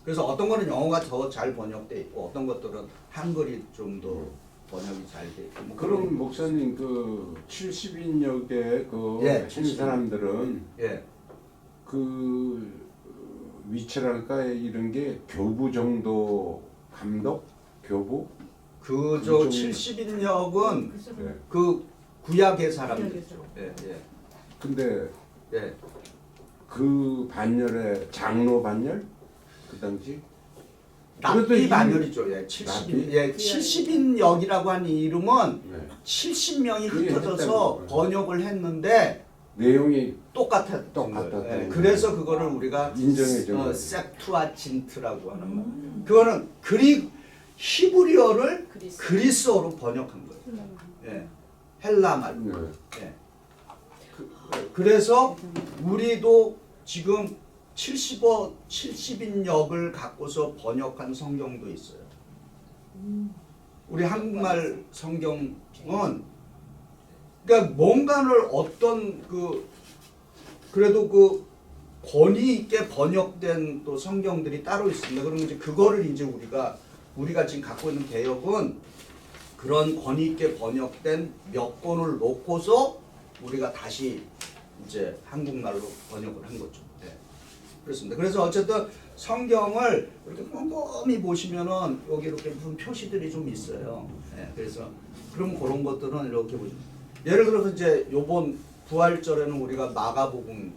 그래서 어떤 거는 영어가 더 잘 번역돼 있고 어떤 것들은 한글이 좀 더 번역이 잘 돼 있고 뭐 그럼 목사님 그 70인역의 그 예, 한 사람들은 예. 그 위치랄까 이런 게 교부 정도 감독? 교부? 그저 그쪽- 70인역은 네. 그 구약의 사람들이죠. 예. 근데 예. 그 반열에 장로 반열? 그 당시? 그래도 납비 이- 반열이죠. 예. 70인 납비? 예, 70인역이라고 하는 이름은 네. 70명이 그게 흩어져서 했다는 거예요. 번역을 했는데 내용이 똑같았던 똑같았던 거예요. 예. 거예요. 그래서 그거를 우리가 인정해줘. septuagin트라고 하는 말. 그거는 히브리어를 그리스어로 번역한 거예요. 예. 헬라 말. 네. 예. 그래서 우리도 지금 70인 역을 갖고서 번역한 성경도 있어요. 우리 한국말 성경은 그러니까 뭔가를 어떤 그래도 그 권위 있게 번역된 또 성경들이 따로 있습니다. 그러면 이제 그거를 이제 우리가 지금 갖고 있는 개혁은 그런 권위 있게 번역된 몇 권을 놓고서 우리가 다시 이제 한국말로 번역을 한 거죠. 네. 그렇습니다. 그래서 어쨌든 성경을 이렇게 꼼꼼히 보시면은 여기 이렇게 무슨 표시들이 좀 있어요. 네. 그래서 그럼 그런 것들은 이렇게 보시면 예를 들어서 이제 요번 부활절에는 우리가 마가복음을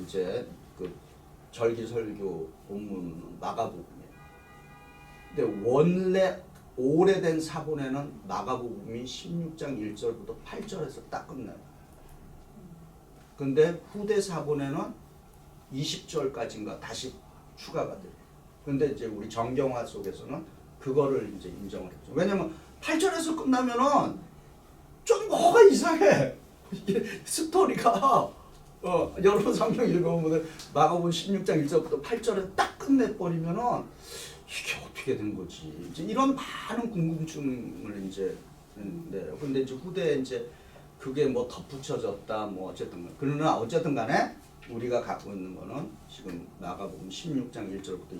이제 그 절기설교 본문은 마가복음이에요. 근데 원래 오래된 사본에는 마가복음이 16장 1절부터 8절에서 딱 끝나요. 근데 후대 사본에는 20절까지인가 다시 추가가 돼요. 근데 이제 우리 정경화 속에서는 그거를 이제 인정을 했죠. 왜냐면 8절에서 끝나면은 좀 뭐가 이상해. 이게 스토리가 여러분 성경 읽어보면 마가복음 16장 1절부터 8절에 딱 끝내버리면은 이게 어떻게 된 거지? 이제 이런 많은 궁금증을 이제 네. 근데 이제 후대에 이제 그게 뭐 덧붙여졌다 뭐 어쨌든 그러나 어쨌든 간에 우리가 갖고 있는 거는 지금 마가복음 16장 1절부터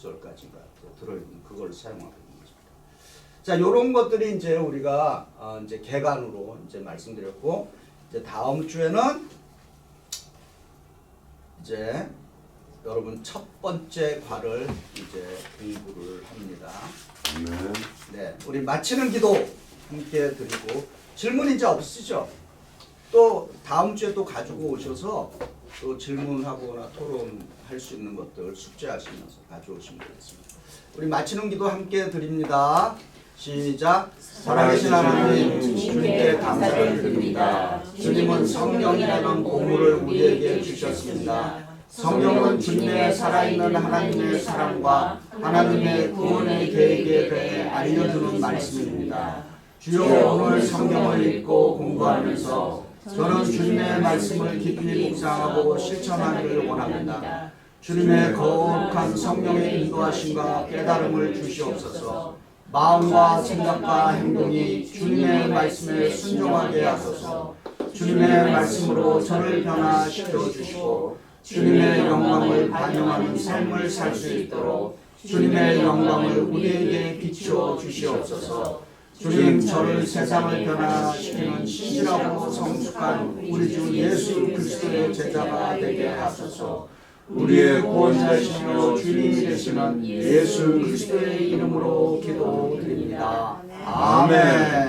20절까지가 들어있는 그걸 사용하고 있는 것입니다. 자, 요런 것들이 이제 우리가 이제 개관으로 이제 말씀드렸고 이제 다음 주에는 이제 여러분 첫 번째 과를 이제 공부를 합니다. 네, 우리 마치는 기도 함께 드리고 질문 이제 없으시죠? 또 다음 주에 또 가지고 오셔서 또 질문하거나 토론할 수 있는 것들 숙제하시면서 가져오시면 되겠습니다. 우리 마치는 기도 함께 드립니다. 시작. 살아계신 하나님 주님께 감사를 드립니다. 주님은 성경이라는 보물을 우리에게 주셨습니다. 성경은 주님의 살아있는 하나님의 사랑과 하나님의 구원의 계획에 대해 알려주는 말씀입니다. 주여, 오늘 성경을 읽고 공부하면서 저는 주님의 말씀을 깊이 묵상하고 실천하기를 원합니다. 주님의 거룩한 성령의 인도하심과 깨달음을 주시옵소서. 마음과 생각과 행동이 주님의 말씀에 순종하게 하소서. 주님의 말씀으로 저를 변화시켜 주시고 주님의 영광을 반영하는 삶을 살 수 있도록 주님의 영광을 우리에게 비추어 주시옵소서. 주님, 저를 세상을 변화시키는 신실하고 성숙한 우리 주 예수 그리스도의 제자가 되게 하소서. 우리의 구원자이시며 주님이 되시는 예수 그리스도의 이름으로 기도드립니다. 아멘.